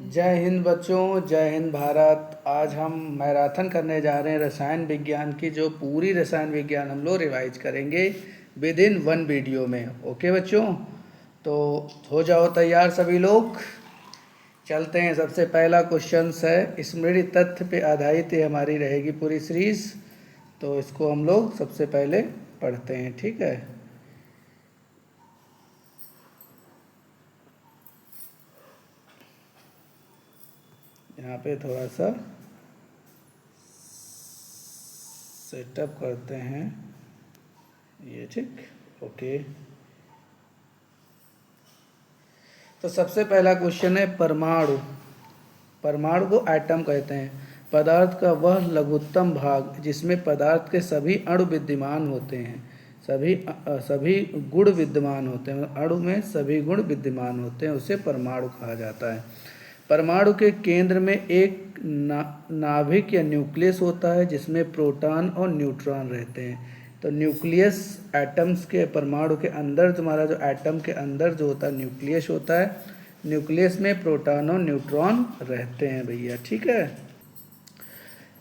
जय हिंद बच्चों, जय हिंद भारत। आज हम मैराथन करने जा रहे हैं रसायन विज्ञान की। जो पूरी रसायन विज्ञान हम लोग रिवाइज करेंगे विद इन वन वीडियो में। ओके बच्चों, तो हो जाओ तैयार सभी लोग। चलते हैं। सबसे पहला क्वेश्चन है, स्मृति तथ्य पे आधारित ये हमारी रहेगी पूरी सीरीज। तो इसको हम लोग सबसे पहले पढ़ते हैं, ठीक है। यहाँ पे थोड़ा सा सेटअप करते हैं ये, ठीक। ओके, तो सबसे पहला क्वेश्चन है परमाणु। परमाणु को एटम कहते हैं। पदार्थ का वह लघुत्तम भाग जिसमें पदार्थ के सभी अणु विद्यमान होते हैं। सभी गुण विद्यमान होते हैं। अणु में सभी गुण विद्यमान होते हैं, उसे परमाणु कहा जाता है। परमाणु के केंद्र में एक नाभिक या न्यूक्लियस होता है जिसमें प्रोटॉन और न्यूट्रॉन रहते हैं। तो न्यूक्लियस एटम्स के, परमाणु के अंदर तुम्हारा जो एटम के अंदर जो होता है न्यूक्लियस होता है। न्यूक्लियस में प्रोटॉन और न्यूट्रॉन रहते हैं भैया, ठीक है।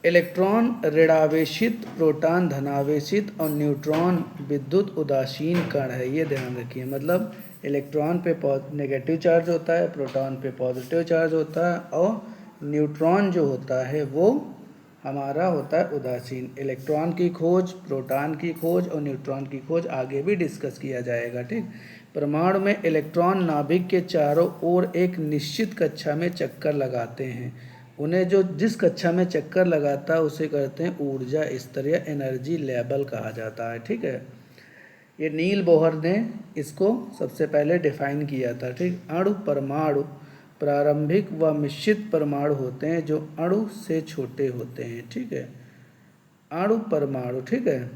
इलेक्ट्रॉन ऋणावेशित, प्रोटॉन धनावेशित और न्यूट्रॉन विद्युत उदासीन कण है, ये ध्यान रखिए। मतलब इलेक्ट्रॉन पे नेगेटिव चार्ज होता है, प्रोटॉन पे पॉजिटिव चार्ज होता है, और न्यूट्रॉन जो होता है वो हमारा होता है उदासीन। इलेक्ट्रॉन की खोज, प्रोटॉन की खोज और न्यूट्रॉन की खोज आगे भी डिस्कस किया जाएगा, ठीक। परमाणु में इलेक्ट्रॉन नाभिक के चारों ओर एक निश्चित कक्षा में चक्कर लगाते हैं। उन्हें जो जिस कक्षा में चक्कर लगाता है उसे कहते हैं ऊर्जा स्तर या एनर्जी लेवल कहा जाता है, ठीक है। ये नील बोहर ने इसको सबसे पहले डिफाइन किया था, ठीक। अणु परमाणु प्रारंभिक व मिश्रित परमाणु होते हैं जो अणु से छोटे होते हैं, ठीक है। अणु परमाणु, ठीक है।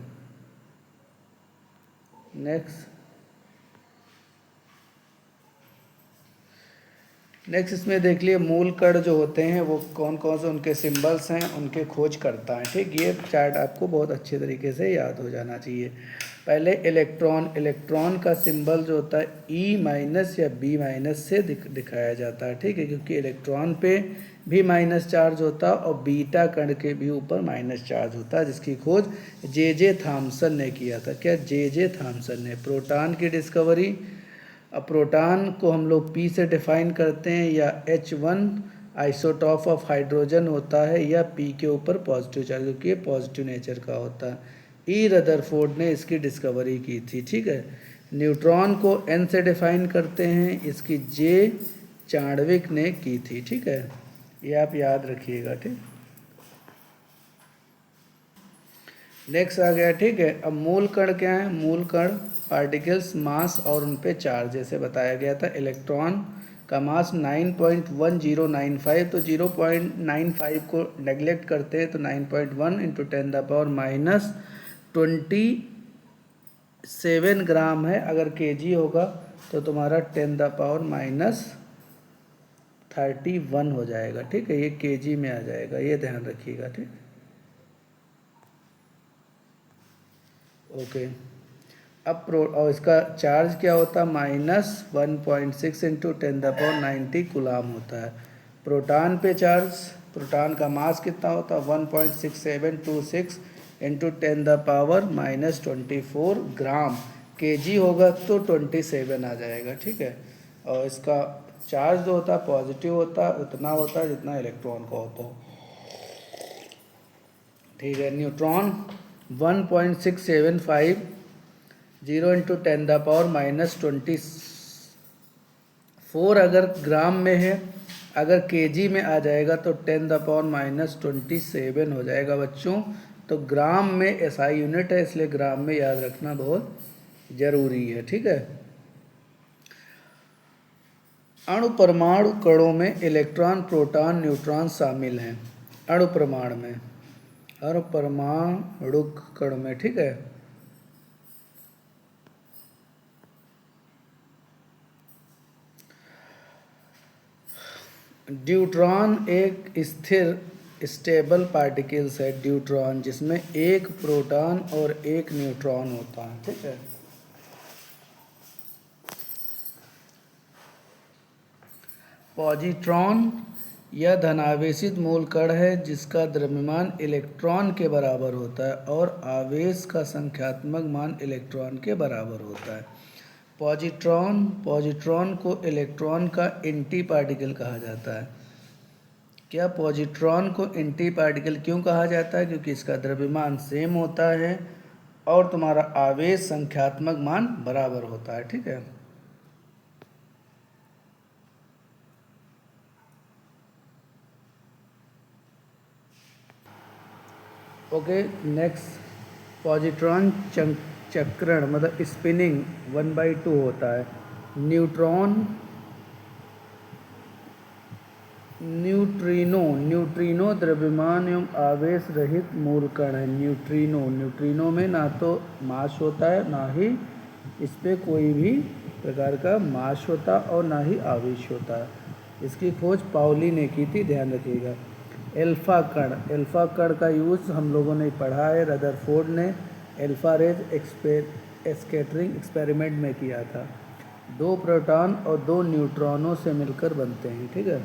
नेक्स्ट इसमें देख लिए मूल कण जो होते हैं वो कौन कौन से उनके सिंबल्स हैं, उनके खोज करता है, ठीक। ये चार्ट आपको बहुत अच्छे तरीके से याद हो जाना चाहिए। पहले इलेक्ट्रॉन का सिंबल जो होता है ई माइनस या बी माइनस से दिखाया जाता है, ठीक है, क्योंकि इलेक्ट्रॉन पे भी माइनस चार्ज होता है और बीटा कण के भी ऊपर माइनस चार्ज होता है, जिसकी खोज जे थॉमसन ने किया था। क्या? जे थॉमसन ने। प्रोटॉन की डिस्कवरी, अब प्रोटॉन को हम लोग P से डिफाइन करते हैं, या H1 आइसोटॉप ऑफ हाइड्रोजन होता है, या P के ऊपर पॉजिटिव चार्ज, क्योंकि ये पॉजिटिव नेचर का होता है। ई रदरफोर्ड ने इसकी डिस्कवरी की थी, ठीक है। न्यूट्रॉन को N से डिफाइन करते हैं, इसकी जे चार्विक ने की थी, ठीक है। ये आप याद रखिएगा, ठीक। नेक्स्ट आ गया, ठीक है। अब मूल कण क्या है? मूल कण पार्टिकल्स, मास और उन पे चार्ज, जैसे बताया गया था। इलेक्ट्रॉन का मास 9.1095, तो 0.95 को नेग्लेक्ट करते हैं तो 9.1 इंटू 10⁻27 ग्राम है। अगर केजी होगा तो तुम्हारा 10⁻31 हो जाएगा, ठीक है। ये केजी में आ जाएगा, ये ध्यान रखिएगा, ठीक। ओके, अब और इसका चार्ज क्या होता है? -1.6 इंटू 10⁻90 कूलाम होता है। प्रोटॉन पे चार्ज, प्रोटॉन का मास कितना होता है? 1.6726 इंटू 10⁻24 ग्राम। केजी होगा तो 27 आ जाएगा, ठीक है। और इसका चार्ज जो होता है पॉजिटिव होता है, उतना होता है जितना इलेक्ट्रॉन का होता है, ठीक है। न्यूट्रॉन 1.675 0 इंटू 10⁻24 अगर ग्राम में है, अगर केजी में आ जाएगा तो 10⁻27 हो जाएगा बच्चों। तो ग्राम में एसआई यूनिट है, इसलिए ग्राम में याद रखना बहुत ज़रूरी है, ठीक है। अणु परमाणु कणों में इलेक्ट्रॉन, प्रोटॉन, न्यूट्रॉन शामिल हैं। अणु परमाणु में, अणु परमाणु कण में, ठीक है। ड्यूट्रॉन एक स्थिर स्टेबल पार्टिकल्स है, ड्यूट्रॉन, जिसमें एक प्रोटॉन और एक न्यूट्रॉन होता है, ठीक है। पॉजिट्रॉन यह धनावेशित मूल कण है जिसका द्रव्यमान इलेक्ट्रॉन के बराबर होता है और आवेश का संख्यात्मक मान इलेक्ट्रॉन के बराबर होता है। पॉजिट्रॉन को इलेक्ट्रॉन का एंटी पार्टिकल कहा जाता है। क्या पॉजिट्रॉन को एंटी पार्टिकल क्यों कहा जाता है? क्योंकि इसका द्रव्यमान सेम होता है और तुम्हारा आवेश संख्यात्मक मान बराबर होता है। ठीक है। ओके, नेक्स्ट, पॉजिट्रॉन चक्रण मतलब स्पिनिंग 1/2 होता है। न्यूट्रिनो द्रव्यमान एवं आवेश रहित मूल कण है। न्यूट्रिनो में ना तो मास होता है, ना ही इस पे कोई भी प्रकार का मास होता और ना ही आवेश होता है। इसकी खोज पाउली ने की थी, ध्यान रखिएगा। एल्फा कण का यूज़ हम लोगों ने पढ़ा है, रदरफोर्ड ने एल्फा रेज स्कैटरिंग एक्सपेरिमेंट में किया था। 2 प्रोटॉन और 2 न्यूट्रॉनों से मिलकर बनते हैं। ठीक है।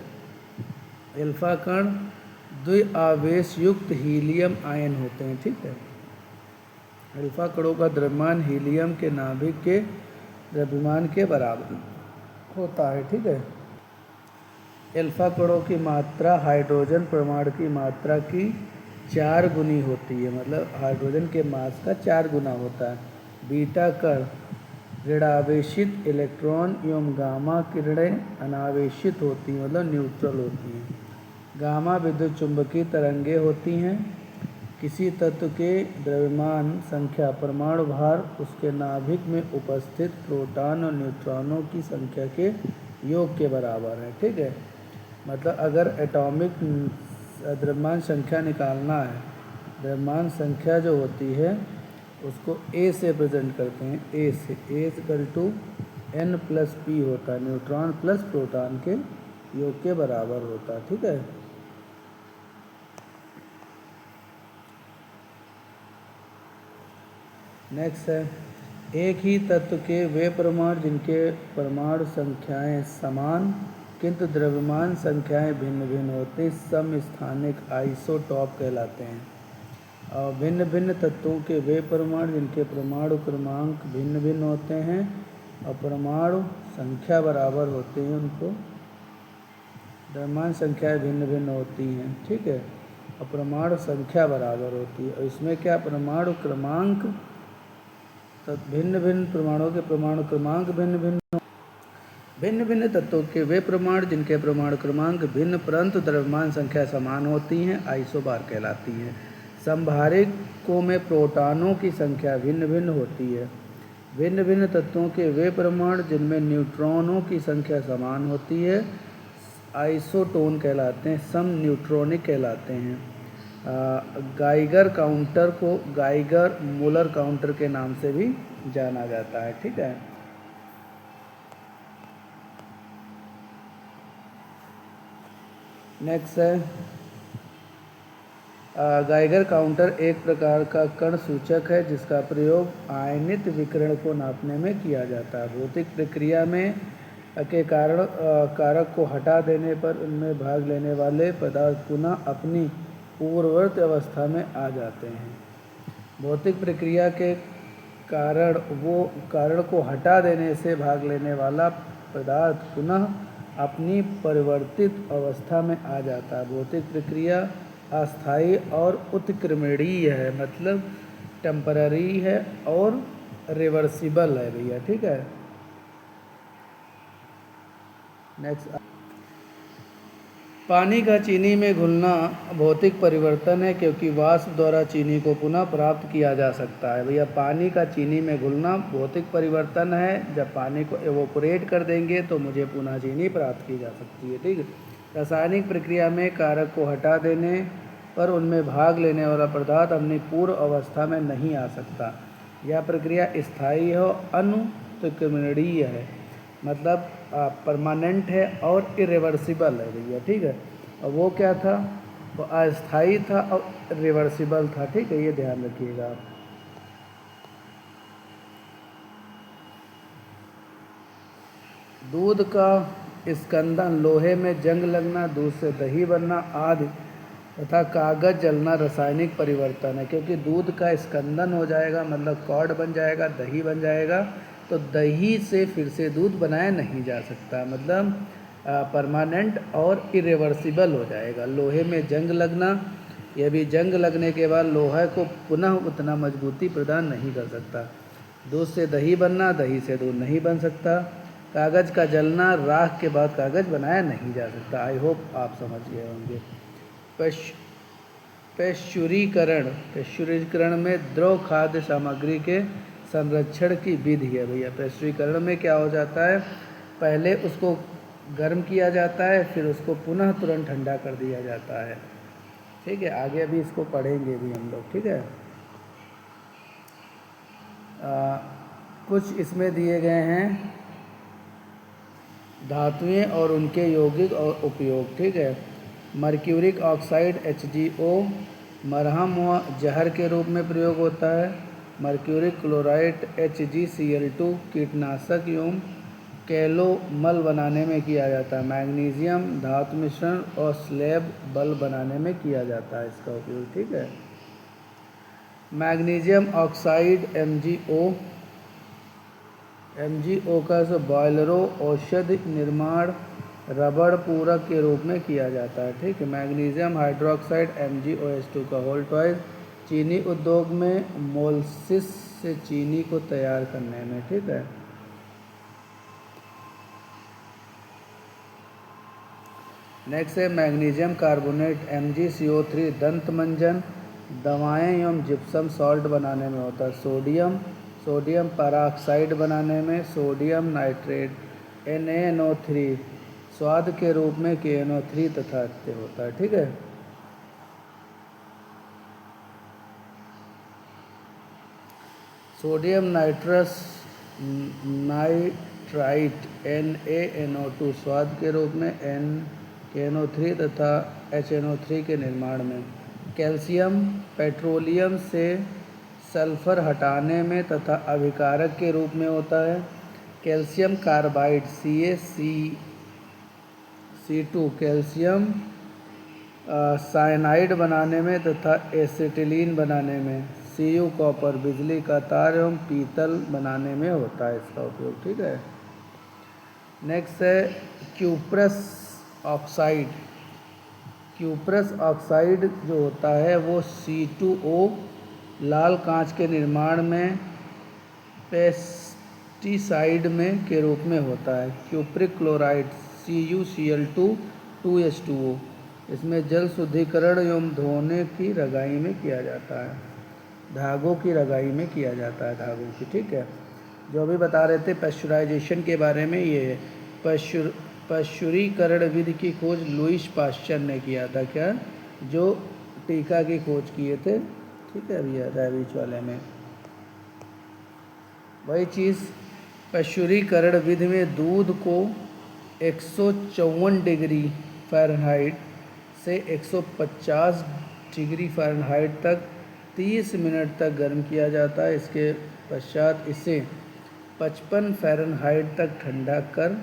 एल्फा कण द्विआवेश युक्त हीलियम आयन होते हैं। ठीक है। एल्फा कणों का द्रव्यमान हीलियम के नाभिक के द्रव्यमान के बराबर होता है। ठीक है। एल्फा कणों की मात्रा हाइड्रोजन परमाणु की मात्रा की 4 गुनी होती है, मतलब हाइड्रोजन के मास का 4 गुना होता है। बीटा कण ऋणावेशित इलेक्ट्रॉन एवं गामा किरणें अनावेशित होती हैं, मतलब न्यूट्रल होती हैं। गामा विद्युत चुंबकीय तरंगें होती हैं। किसी तत्व के द्रव्यमान संख्या परमाणु भार उसके नाभिक में उपस्थित प्रोटॉन और न्यूट्रॉनों की संख्या के योग के बराबर है। ठीक है। मतलब अगर एटॉमिक द्रव्यमान संख्या निकालना है, द्रव्यमान संख्या जो होती है उसको ए से प्रेजेंट करते हैं। ए से N+P होता है, न्यूट्रॉन प्लस प्रोटॉन के योग के बराबर होता है। ठीक है। नेक्स्ट है, एक ही तत्व के वे परमाणु जिनके परमाणु संख्याएं समान किंतु द्रव्यमान संख्याएं भिन्न भिन्न होते हैं समस्थानिक आइसोटॉप कहलाते हैं। और भिन्न भिन्न तत्वों के वे परमाणु जिनके परमाणु क्रमांक भिन्न भिन्न होते हैं और परमाणु संख्या बराबर होते हैं, उनको द्रव्यमान संख्याएं भिन्न भिन्न होती हैं। ठीक है। और परमाणु संख्या बराबर होती है। और इसमें क्या परमाणु क्रमांक तो भिन्न भिन्न परमाणुओं के परमाणु क्रमांक भिन्न भिन्न तत्वों के वे परमाणु जिनके परमाणु क्रमांक भिन्न परंतु द्रव्यमान संख्या समान होती हैं आइसोबार कहलाती हैं। संभारिकों में प्रोटॉनों की संख्या भिन्न भिन्न होती है। भिन्न भिन्न तत्वों के वे परमाणु जिनमें न्यूट्रॉनों की संख्या समान होती है आइसोटोन कहलाते हैं, सम न्यूट्रॉनिक कहलाते हैं। गाइगर काउंटर को गाइगर मूलर काउंटर के नाम से भी जाना जाता है। ठीक है। नेक्स्ट है, गाइगर काउंटर एक प्रकार का कण सूचक है जिसका प्रयोग आयनित विकिरण को नापने में किया जाता है। भौतिक प्रक्रिया में के कारण कारक को हटा देने पर उनमें भाग लेने वाले पदार्थ पुनः अपनी पूर्ववर्ती अवस्था में आ जाते हैं। भौतिक प्रक्रिया के कारण को हटा देने से भाग लेने वाला पदार्थ पुनः अपनी परिवर्तित अवस्था में आ जाता है। भौतिक प्रक्रिया अस्थायी और उत्क्रमणीय है, मतलब टेम्पररी है और रिवर्सिबल है भैया। ठीक है। नेक्स्ट, पानी का चीनी में घुलना भौतिक परिवर्तन है क्योंकि वाष्प द्वारा चीनी को पुनः प्राप्त किया जा सकता है। भैया पानी का चीनी में घुलना भौतिक परिवर्तन है। जब पानी को एवोपोरेट कर देंगे तो मुझे पुनः चीनी प्राप्त की जा सकती है। ठीक है। रासायनिक प्रक्रिया में कारक को हटा देने पर उनमें भाग लेने वाला पदार्थ अपनी पूर्व अवस्था में नहीं आ सकता। यह प्रक्रिया स्थायी है और अनुत्क्रमणीय है, मतलब परमानेंट है और इरिवर्सिबल है भैया। ठीक है। और वो क्या था, वो अस्थायी था और रिवर्सिबल था। ठीक है, ये ध्यान रखिएगा। दूध का स्कंदन, लोहे में जंग लगना, दूध से दही बनना आदि तथा कागज जलना रासायनिक परिवर्तन है। क्योंकि दूध का स्कंदन हो जाएगा मतलब कॉर्ड बन जाएगा, दही बन जाएगा, तो दही से फिर से दूध बनाया नहीं जा सकता, मतलब परमानेंट और इरिवर्सिबल हो जाएगा। लोहे में जंग लगना, यह भी जंग लगने के बाद लोहा को पुनः उतना मजबूती प्रदान नहीं कर सकता। दूध से दही बनना, दही से दूध नहीं बन सकता। कागज़ का जलना, राख के बाद कागज़ बनाया नहीं जा सकता। आई होप आप समझ गए होंगे। पेस्चुरीकरण में द्रव खाद्य सामग्री के संरक्षण की विधि है भैया। पेस्चुरीकरण में क्या हो जाता है, पहले उसको गर्म किया जाता है, फिर उसको पुनः तुरंत ठंडा कर दिया जाता है। ठीक है, आगे अभी इसको पढ़ेंगे भी हम लोग। ठीक है, कुछ इसमें दिए गए हैं धातुएं और उनके यौगिक और उपयोग। ठीक है, मर्क्यूरिक ऑक्साइड HgO मरहम व जहर के रूप में प्रयोग होता है। मर्क्यूरिक क्लोराइड HgCl2 कीटनाशक एवं कैलोमल बनाने में किया जाता है। मैग्नीशियम धातु मिश्रण और स्लैब बल्ब बनाने में किया जाता है इसका उपयोग। ठीक है, मैग्नीशियम ऑक्साइड MgO का बॉयलरों औषधि निर्माण रबड़ पूरक के रूप में किया जाता है। ठीक है, मैग्नीशियम हाइड्रोक्साइड MgOH2 का होल ट्वाइस चीनी उद्योग में मोलसिस से चीनी को तैयार करने में। ठीक है, नेक्स्ट है मैग्नीशियम कार्बोनेट MgCO3 दंत मंजन दवाएं एवं जिप्सम सॉल्ट बनाने में होता है। सोडियम पेरोक्साइड बनाने में, सोडियम नाइट्रेट NaNO3 स्वाद के रूप में KNO3 तथा इत्यादि होता है। ठीक है, सोडियम नाइट्राइट NaNO2 स्वाद के रूप में KNO3 तथा HNO3 के निर्माण में। कैल्शियम पेट्रोलियम से सल्फर हटाने में तथा अभिकारक के रूप में होता है। Calcium carbide CaC2 calcium cyanide बनाने में तथा एसिटिलीन बनाने में। Cu कॉपर बिजली का तार एवं पीतल बनाने में होता है इसका उपयोग। ठीक है, नेक्स्ट है क्यूप्रस ऑक्साइड। क्यूप्रस ऑक्साइड जो होता है वो C2O लाल कांच के निर्माण में पेस्टिसाइड में के रूप में होता है। क्यूप्रिक क्लोराइड CuCl2 2H2O इसमें जल शुद्धिकरण एवं धोने की रगाई में किया जाता है, धागों की रगाई में किया जाता है, धागों की। ठीक है, जो अभी बता रहे थे पेस्चुराइजेशन के बारे में, ये है पेस्चुरीकरण विधि की खोज लुईस पाश्चर ने किया था। क्या, जो टीका की खोज किए थे। ठीक है भैया, रैविच वाले में वही चीज़। पेस्चुरीकरण विधि में दूध को 154 डिग्री फ़ारेनहाइट से 150 डिग्री फ़ारेनहाइट तक 30 मिनट तक गर्म किया जाता है। इसके पश्चात इसे 55 फ़ारेनहाइट तक ठंडा कर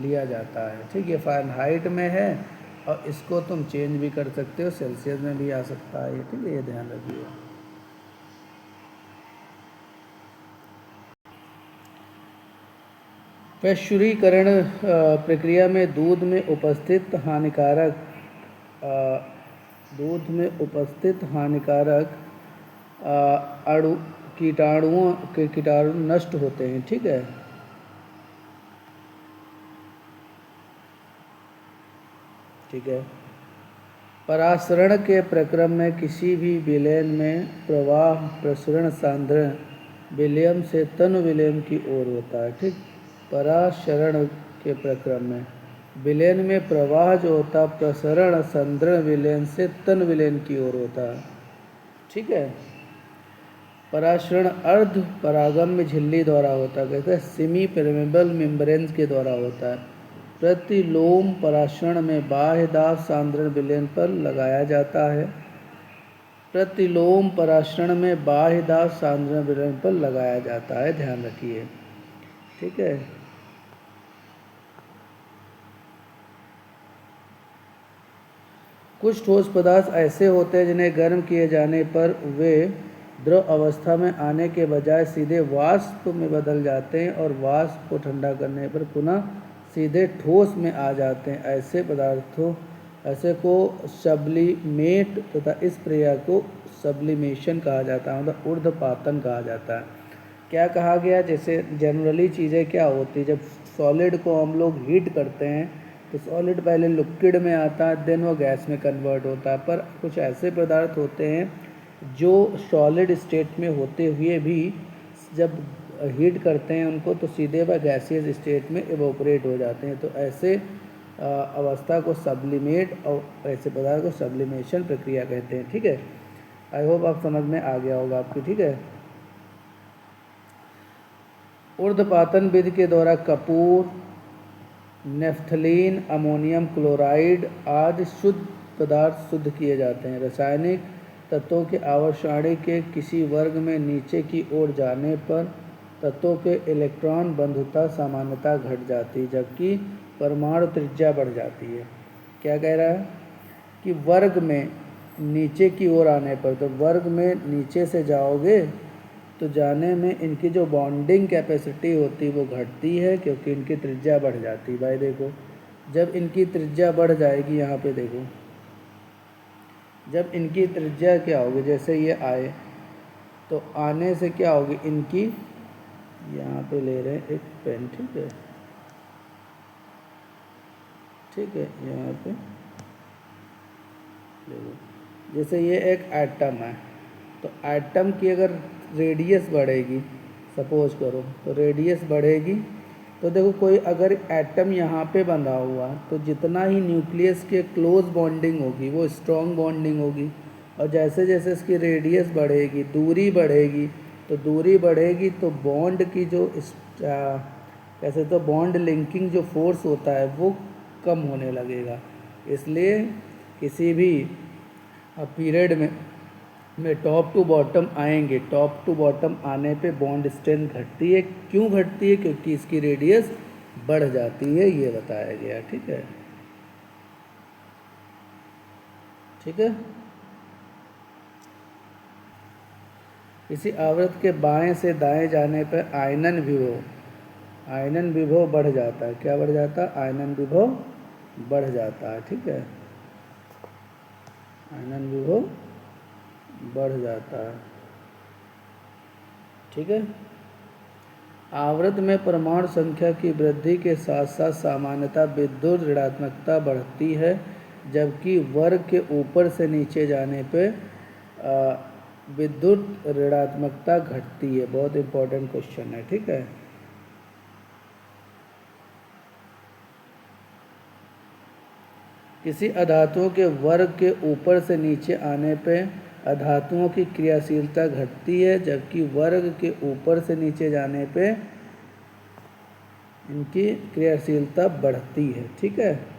लिया जाता है। ठीक है, फ़ारेनहाइट में है और इसको तुम चेंज भी कर सकते हो, सेल्सियस में भी आ सकता है। ठीक है, ये ध्यान रखिए। पेस्चुरीकरण प्रक्रिया में दूध में उपस्थित हानिकारक अणु कीटाणु नष्ट होते हैं। ठीक है, परासरण के प्रक्रम में किसी भी विलयन में प्रवाह प्रसरण सांद्रण विलयन से तन विलयन की ओर होता है। ठीक, परासरण के प्रक्रम में विलयन में प्रवाह जो होता है प्रसरण सांद्रण विलयन से तन विलयन की ओर होता है। ठीक है, परासरण अर्ध परागम्य झिल्ली द्वारा होता है, कहते हैं सेमी परमेबल मेम्ब्रेन्स के द्वारा होता है। प्रतिलोम परासरण में बाह्य दाब सांद्रण विलयन पर लगाया जाता है। प्रतिलोम परासरण में बाह्य दाब सांद्रण विलयन पर लगाया जाता है, ध्यान रखिए। ठीक है, कुछ ठोस पदार्थ ऐसे होते हैं जिन्हें गर्म किए जाने पर वे द्रव अवस्था में आने के बजाय सीधे वाष्प में बदल जाते हैं और वाष्प को ठंडा करने पर पुनः सीधे ठोस में आ जाते हैं। ऐसे को सब्लिमेट तथा इस प्रक्रिया को सब्लिमेशन कहा जाता है, मतलब ऊर्ध्वपातन कहा जाता है। क्या कहा गया, जैसे जनरली चीज़ें क्या होती है, जब सॉलिड को हम लोग हीट करते हैं तो सॉलिड पहले लिक्विड में आता है, देन वो गैस में कन्वर्ट होता है। पर कुछ ऐसे पदार्थ होते हैं जो सॉलिड स्टेट में होते हुए भी जब हीट करते हैं उनको तो सीधे वह गैसियस स्टेट में इवोपरेट हो जाते हैं। तो ऐसे अवस्था को सब्लिमेट और ऐसे पदार्थ को सब्लिमेशन प्रक्रिया कहते हैं। ठीक है, आई होप आप समझ में आ गया होगा आपकी। ठीक है, ऊर्ध्वपातन विधि के द्वारा कपूर, नेफ्थलीन, अमोनियम क्लोराइड आदि शुद्ध पदार्थ शुद्ध किए जाते हैं। रासायनिक तत्वों के आवर्त सारणी के किसी वर्ग में नीचे की ओर जाने पर तत्वों के इलेक्ट्रॉन बंधुता सामान्यता घट जाती है, जबकि परमाणु त्रिज्या बढ़ जाती है। क्या कह रहा है कि वर्ग में नीचे की ओर आने पर, तो वर्ग में नीचे से जाओगे तो जाने में इनकी जो बॉन्डिंग कैपेसिटी होती है वो घटती है, क्योंकि इनकी त्रिज्या बढ़ जाती है। भाई देखो, जब इनकी त्रिज्या बढ़ जाएगी, यहाँ पे देखो, जब इनकी त्रिज्या क्या होगी, जैसे ये आए तो आने से क्या होगी इनकी, यहाँ पे ले रहे हैं एक पेन, ठीक है, ठीक है, यहाँ पे देखो, जैसे ये एक एटम है, तो एटम की अगर रेडियस बढ़ेगी, सपोज करो, तो रेडियस बढ़ेगी तो देखो कोई अगर एटम यहाँ पे बंधा हुआ तो जितना ही न्यूक्लियस के क्लोज बॉन्डिंग होगी वो स्ट्रॉन्ग बॉन्डिंग होगी, और जैसे जैसे इसकी रेडियस बढ़ेगी, दूरी बढ़ेगी, तो दूरी बढ़ेगी तो बॉन्ड की जो कैसे तो बॉन्ड लिंकिंग जो फोर्स होता है वो कम होने लगेगा। इसलिए किसी भी पीरियड में टॉप टू बॉटम आएंगे, टॉप टू बॉटम आने पे बॉन्ड स्ट्रेंथ घटती है। क्यों घटती है? क्योंकि इसकी रेडियस बढ़ जाती है, ये बताया गया। ठीक है, ठीक है। किसी आवृत्त के बाएं से दाएं जाने पर आयनन विभव बढ़ जाता है। क्या बढ़ जाता है? आयनन विभव बढ़ जाता है। ठीक है, आयनन विभव बढ़ जाता है। ठीक है, आवृत्त में परमाणु संख्या की वृद्धि के साथ साथ सामान्यतः विद्युत ऋणात्मकता बढ़ती है, जबकि वर्ग के ऊपर से नीचे जाने पर विद्युत ऋणात्मकता घटती है। बहुत इंपॉर्टेंट क्वेश्चन है। ठीक है, किसी अधातुओं के वर्ग के ऊपर से नीचे आने पर अधातुओं की क्रियाशीलता घटती है, जबकि वर्ग के ऊपर से नीचे जाने पे इनकी क्रियाशीलता बढ़ती है। ठीक है,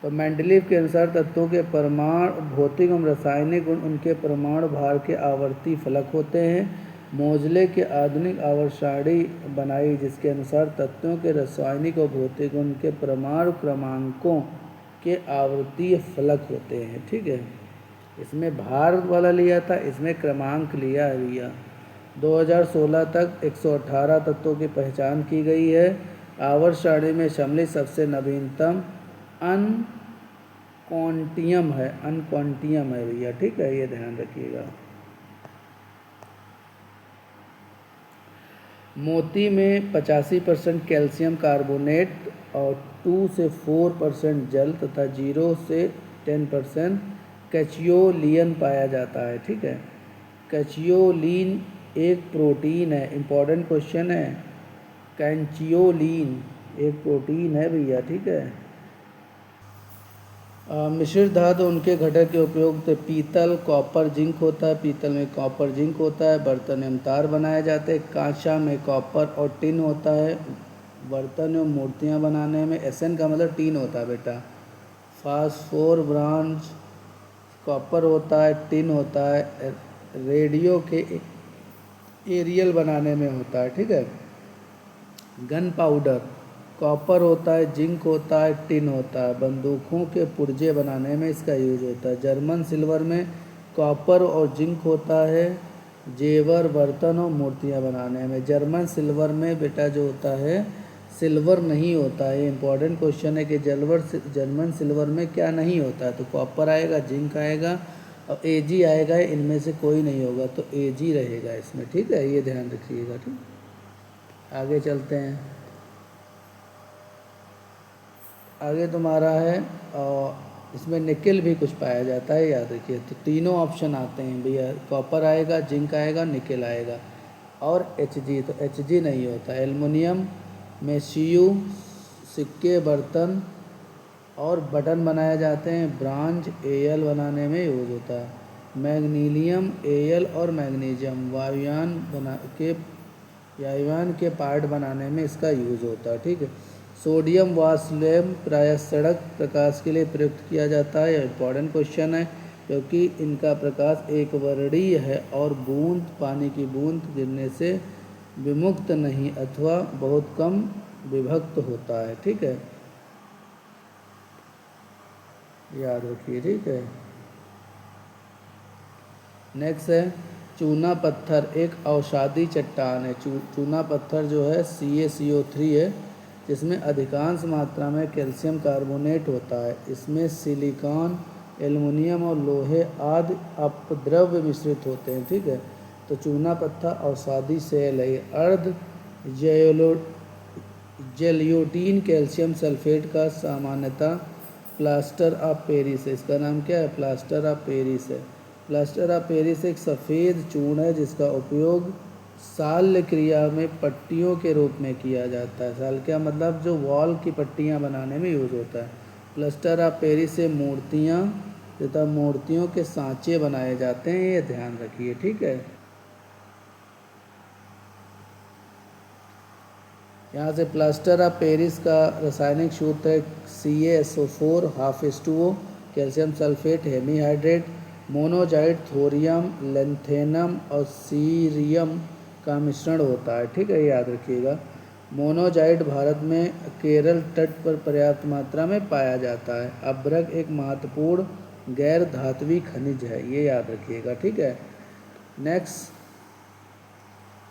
तो मेंडलीव के अनुसार तत्वों के परमाणु भौतिक एवं रासायनिक गुण उनके परमाणु भार के आवर्ती फलक होते हैं। मोजले के आधुनिक आवर्त सारणी बनाई, जिसके अनुसार तत्वों के रासायनिक और भौतिक गुण के परमाणु क्रमांकों के आवर्तीय फलक होते हैं। ठीक है, इसमें भार वाला लिया था, इसमें क्रमांक लिया है भैया। 2016 तक 118 तत्वों की पहचान की गई है। आवर्त सारणी में सम्मिलित सबसे नवीनतम अनक्वांटियम है भैया। ठीक है, ये ध्यान रखिएगा। मोती में 85% कैल्शियम कार्बोनेट और 2 से 4% जल तथा 0 से 10% कैचियोलिन पाया जाता है। ठीक है, कैचियोलिन एक प्रोटीन है, इंपॉर्टेंट क्वेश्चन है। कैचियोलिन एक प्रोटीन है भैया। ठीक है, मिश्रित धातु उनके घटक के उपयोग से पीतल, कॉपर, जिंक होता है। पीतल में कॉपर, जिंक होता है। बर्तन एवं तार बनाए जाते हैं। कांसा में कॉपर और टिन होता है। बर्तन एवं मूर्तियाँ बनाने में एसन का मतलब टिन होता है बेटा। फास्फोर ब्रांज कॉपर होता है, टिन होता है। रेडियो के एरियल बनाने में होता है। ठीक है, गन पाउडर कॉपर होता है, जिंक होता है, टिन होता है। बंदूकों के पुर्जे बनाने में इसका यूज होता है। जर्मन सिल्वर में कॉपर और जिंक होता है, जेवर, बर्तन और मूर्तियाँ बनाने में। जर्मन सिल्वर में बेटा जो होता है सिल्वर नहीं होता है। ये इंपॉर्टेंट क्वेश्चन है कि जर्मन सिल्वर में क्या नहीं होता है, तो कॉपर आएगा, जिंक आएगा और एजी आएगा। इनमें से कोई नहीं होगा तो एजी रहेगा इसमें, ठीक है, ये ध्यान रखिएगा। ठीक, आगे चलते हैं। आगे तुम्हारा है और इसमें निकेल भी कुछ पाया जाता है, याद रखिए। तो तीनों ऑप्शन आते हैं भैया, कॉपर आएगा, जिंक आएगा, निकेल आएगा और Hg। तो Hg नहीं होता। एल्युमिनियम में सीयू, सिक्के, बर्तन और बटन बनाए जाते हैं। ब्रांज Al बनाने में यूज होता है। मैग्नीशियम Al और मैग्नीशियम वायुयान के पार्ट बनाने में इसका यूज होता है, ठीक है। सोडियम वास्लैम प्रायः सड़क प्रकाश के लिए प्रयुक्त किया जाता है। यह इंपॉर्टेंट क्वेश्चन है क्योंकि इनका प्रकाश एक वर्णीय है और बूंद, पानी की बूंद गिरने से विमुक्त नहीं अथवा बहुत कम विभक्त होता है, ठीक है, याद रखिए, ठीक है। नेक्स्ट है चूना पत्थर, एक औषधि चट्टान है। चूना पत्थर जो है CaCO3 है, जिसमें अधिकांश मात्रा में कैल्शियम कार्बोनेट होता है। इसमें सिलिकॉन, एल्युमिनियम और लोहे आदि अपद्रव्य मिश्रित होते हैं, ठीक है। तो चूना पत्थर औषधि सेल है। अर्ध जेलियोटीन कैल्शियम सल्फेट का सामान्यतः प्लास्टर ऑफ पेरिस है। इसका नाम क्या है? प्लास्टर ऑफ पेरिस है। प्लास्टर ऑफ पेरिस एक सफ़ेद चूर्ण है जिसका उपयोग शल्य क्रिया में पट्टियों के रूप में किया जाता है। शल्य क्या मतलब? जो वॉल की पट्टियाँ बनाने में यूज होता है। प्लास्टर ऑफ पेरिस से मूर्तियाँ तथा मूर्तियों के सांचे बनाए जाते हैं, ये ध्यान रखिए, ठीक है। यहाँ से प्लास्टर ऑफ पेरिस का रासायनिक सूत्र है CaSO4 H2O, calcium sulphate, hemihydrate, monazite, thorium, lanthanum और सीरियम का मिश्रण होता है, ठीक है, याद रखिएगा। मोनोजाइट भारत में केरल तट पर पर्याप्त मात्रा में पाया जाता है। अभ्रक एक महत्वपूर्ण गैर धात्विक खनिज है, ये याद रखिएगा, ठीक है।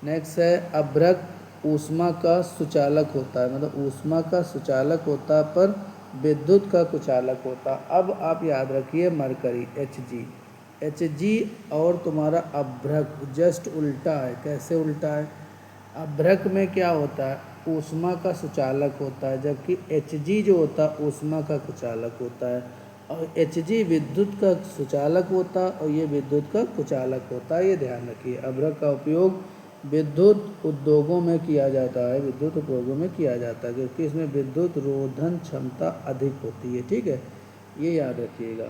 नेक्स्ट है अभ्रक ऊष्मा का सुचालक होता है, मतलब ऊष्मा का सुचालक होता है पर विद्युत का कुचालक होता है। अब आप याद रखिए मरकरी Hg और तुम्हारा अभ्रक जस्ट उल्टा है। कैसे उल्टा है? अभ्रक में क्या होता है? ऊष्मा का सुचालक होता है, जबकि Hg जो होता है ऊष्मा का कुचालक होता है। और Hg विद्युत का सुचालक होता है और ये विद्युत का कुचालक होता है, ये ध्यान रखिए। अभ्रक का उपयोग विद्युत उद्योगों में किया जाता है, विद्युत उपयोगों में किया जाता है क्योंकि इसमें विद्युत रोधन क्षमता अधिक होती है, ठीक है, ये याद रखिएगा।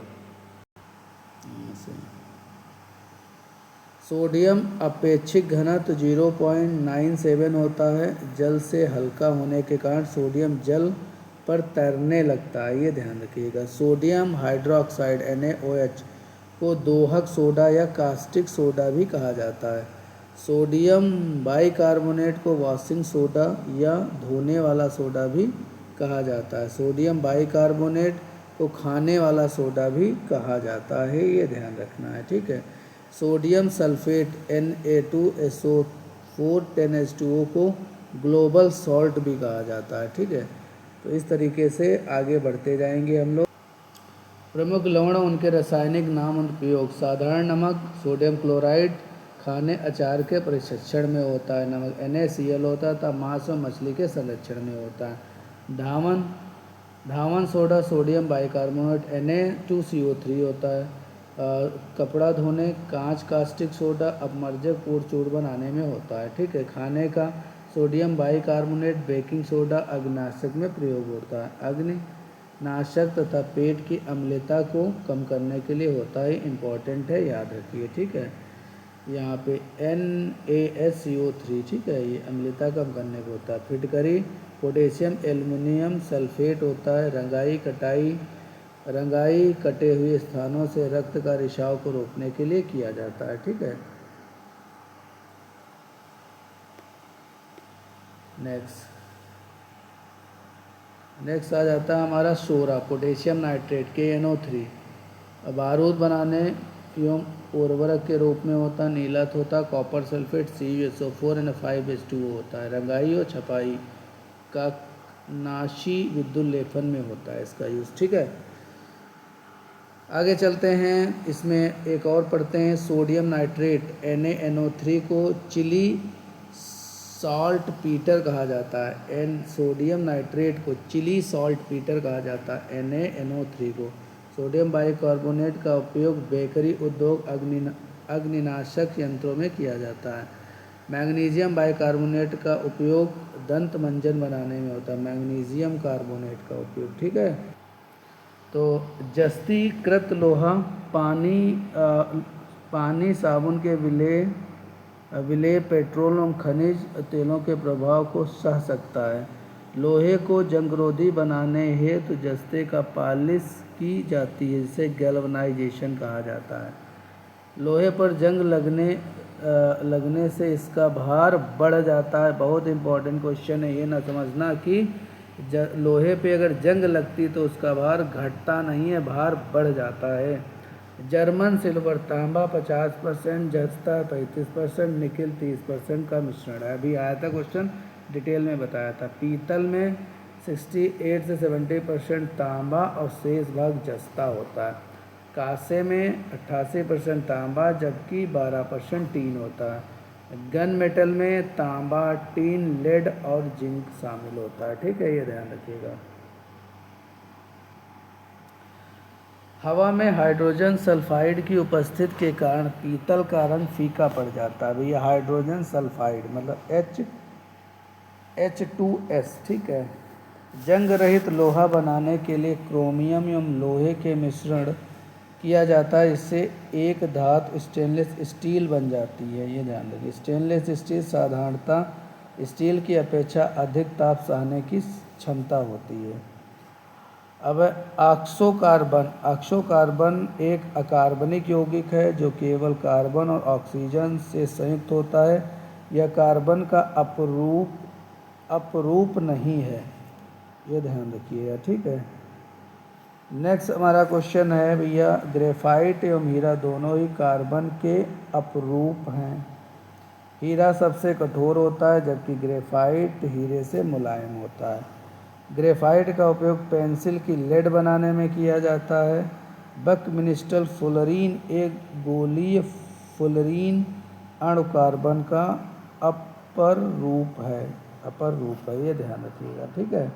सोडियम अपेक्षित घनत्व 0.97 होता है। जल से हल्का होने के कारण सोडियम जल पर तैरने लगता है, ये ध्यान रखिएगा। सोडियम हाइड्रोक्साइड NaOH को दोहक सोडा या कास्टिक सोडा भी कहा जाता है। सोडियम बाइकार्बोनेट को वॉशिंग सोडा या धोने वाला सोडा भी कहा जाता है। सोडियम बाइकार्बोनेट को खाने वाला सोडा भी कहा जाता है, ये ध्यान रखना है, ठीक है। सोडियम सल्फेट Na2SO4 10H2O को ग्लोबल सॉल्ट भी कहा जाता है, ठीक है। तो इस तरीके से आगे बढ़ते जाएंगे हम लोग। प्रमुख लवण उनके रासायनिक नाम और उपयोग। साधारण नमक सोडियम क्लोराइड खाने अचार के परिक्षण में होता है। नमक NaCl होता है तथा मांस और मछली के संरक्षण में होता है। धावन सोडा सोडियम बाइकार्बोनेट Na2CO3 होता है। कपड़ा धोने कांच कास्टिक सोडा अपमर्जक पूर्ण चूर्ण बनाने में होता है, ठीक है। खाने का सोडियम बाइकार्बोनेट बेकिंग सोडा अग्निनाशक में प्रयोग होता है। अग्निनाशक तथा पेट की अम्लता को कम करने के लिए होता है, इम्पॉर्टेंट है, याद रखिए, ठीक है। यहाँ पे NaSCO3, ठीक है, ये अम्लता कम करने को होता है। फिटकरी पोटेशियम एल्युमिनियम सल्फेट होता है। रंगाई कटे हुए स्थानों से रक्त का रिसाव को रोकने के लिए किया जाता है, ठीक है। नेक्स्ट नेक्स्ट आ जाता है हमारा सोरा, पोटेशियम नाइट्रेट KNO3। बारूद बनाने एवं उर्वरक के रूप में होता है। नीलत होता है। कॉपर सल्फेट CuSO4 और 5H2O होता है। रंगाई और छपाई का नाशी विद्युत लेपन में होता है इसका यूज़, ठीक है। आगे चलते हैं, इसमें एक और पढ़ते हैं, सोडियम नाइट्रेट NaNO3 को चिली सॉल्ट पीटर कहा जाता है। सोडियम नाइट्रेट को चिली सॉल्ट पीटर कहा जाता है। NaNO3 को सोडियम बाइकार्बोनेट का उपयोग बेकरी उद्योग अग्निनाशक यंत्रों में किया जाता है। मैग्नीशियम बाइकार्बोनेट का उपयोग दंत मंजन बनाने में होता है। मैग्नीशियम कार्बोनेट का उपयोग, ठीक है। तो जस्तीकृत लोहा पानी साबुन के विलेय पेट्रोल एवं खनिज तेलों के प्रभाव को सह सकता है। लोहे को जंगरोधी बनाने हेतु जस्ते का पालिश की जाती है, जिसे गैल्वनाइजेशन कहा जाता है। लोहे पर जंग लगने से इसका भार बढ़ जाता है। बहुत इंपॉर्टेंट क्वेश्चन है, ये ना समझना कि लोहे पे अगर जंग लगती तो उसका भार घटता नहीं है, भार बढ़ जाता है। जर्मन सिल्वर तांबा 50%, जस्ता 35%, निकिल 30% का मिश्रण है। अभी आया था क्वेश्चन, डिटेल में बताया था। पीतल में 68 से 70% तांबा और शेष भाग जस्ता होता है। कांसे में 88% तांबा जबकि 12% टीन होता है। गन मेटल में तांबा, टीन, लेड और जिंक शामिल होता है, ठीक है, ये ध्यान रखिएगा। हवा में हाइड्रोजन सल्फाइड की उपस्थिति के कारण पीतल का रंग फीका पड़ जाता है। भैया हाइड्रोजन सल्फाइड मतलब H2S, ठीक है। जंग रहित लोहा बनाने के लिए क्रोमियम एवं लोहे के मिश्रण किया जाता है, इससे एक धातु स्टेनलेस स्टील बन जाती है, ये ध्यान रखिए। स्टेनलेस स्टील साधारणतः स्टील की अपेक्षा अधिक ताप सहने की क्षमता होती है। अब ऑक्सोकार्बन एक अकार्बनिक यौगिक है जो केवल कार्बन और ऑक्सीजन से संयुक्त होता है। यह कार्बन का अपरूप नहीं है, ये ध्यान रखिएगा, ठीक है। नेक्स्ट हमारा क्वेश्चन है भैया, ग्रेफाइट एवं हीरा दोनों ही कार्बन के अपरूप हैं। हीरा सबसे कठोर होता है जबकि ग्रेफाइट हीरे से मुलायम होता है। ग्रेफाइट का उपयोग पेंसिल की लेड बनाने में किया जाता है। बकमिस्टल फुलरीन एक गोलीय फुलरीन अणु कार्बन का अपर रूप है, ये ध्यान रखिएगा, ठीक है।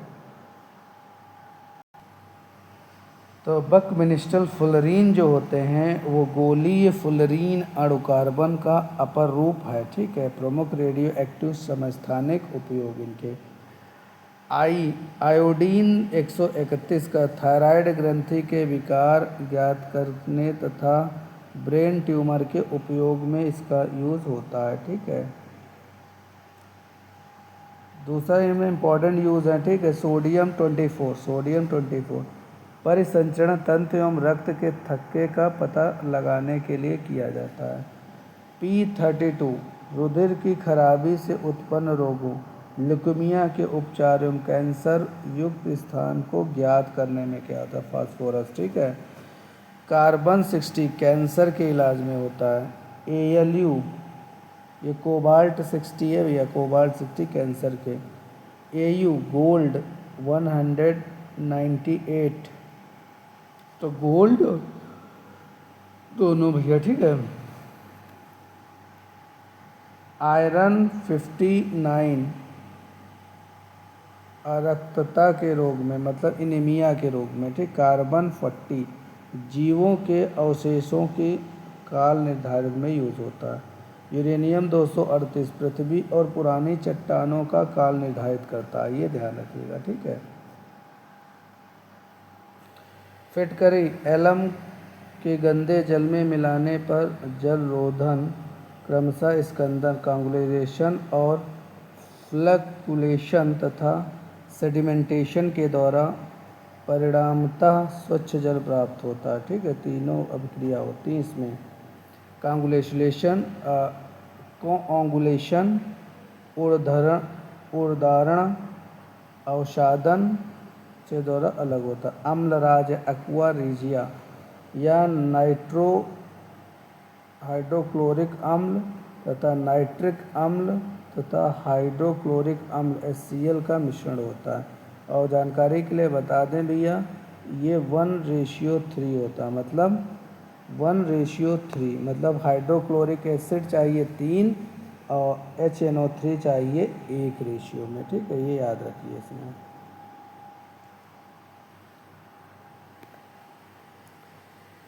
तो बकमिस्टल फुलरीन जो होते हैं वो गोलीय फुलरीन अणु कार्बन का अपर रूप है, ठीक है। प्रमुख रेडियो एक्टिव समस्थानिक उपयोग इनके आयोडीन 131 का थायराइड ग्रंथि के विकार ज्ञात करने तथा ब्रेन ट्यूमर के उपयोग में इसका यूज़ होता है, ठीक है। दूसरा इनमें इम्पॉर्टेंट यूज़ है, ठीक है। सोडियम 24 परिसंचरण तंत्र एवं रक्त के थक्के का पता लगाने के लिए किया जाता है। P32 रुधिर की खराबी से उत्पन्न रोगों, ल्यूकेमिया के उपचार एवं कैंसर युक्त स्थान को ज्ञात करने में क्या होता है, फास्फोरस, ठीक है। कार्बन 60 कैंसर के इलाज में होता है। ALU ये कोबाल्ट 60 है भैया, कोबाल्ट 60 कैंसर के। AU गोल्ड 198, तो गोल्ड दोनों भैया, ठीक है। आयरन 59 अरक्तता के रोग में मतलब इनेमिया के रोग में, ठीक। कार्बन 40 जीवों के अवशेषों के काल निर्धारण में यूज होता है। यूरेनियम 238 पृथ्वी और पुरानी चट्टानों का काल निर्धारित करता है, ये ध्यान रखिएगा, ठीक है। फिटकरी एलम के गंदे जल में मिलाने पर जल रोधन क्रमशः स्कंदन कांगुलेशन और फ्लक्चुएशन तथा सेडिमेंटेशन के द्वारा परिणामतः स्वच्छ जल प्राप्त होता है, ठीक है। तीनों अभिक्रिया होती हैं इसमें। कोआगुलेशन, उर्धारण, अवसादन से द्वारा अलग होता है। अम्ल राज है एक्वा रीजिया या नाइट्रो हाइड्रोक्लोरिक अम्ल तथा नाइट्रिक अम्ल तथा हाइड्रोक्लोरिक अम्ल HCl का मिश्रण होता है। और जानकारी के लिए बता दें भैया, ये 1:3 होता है, मतलब 1:3, मतलब हाइड्रोक्लोरिक एसिड चाहिए 3 और HNO3 चाहिए 1 रेशियो में। ठीक है, ये याद रखिए इसमें।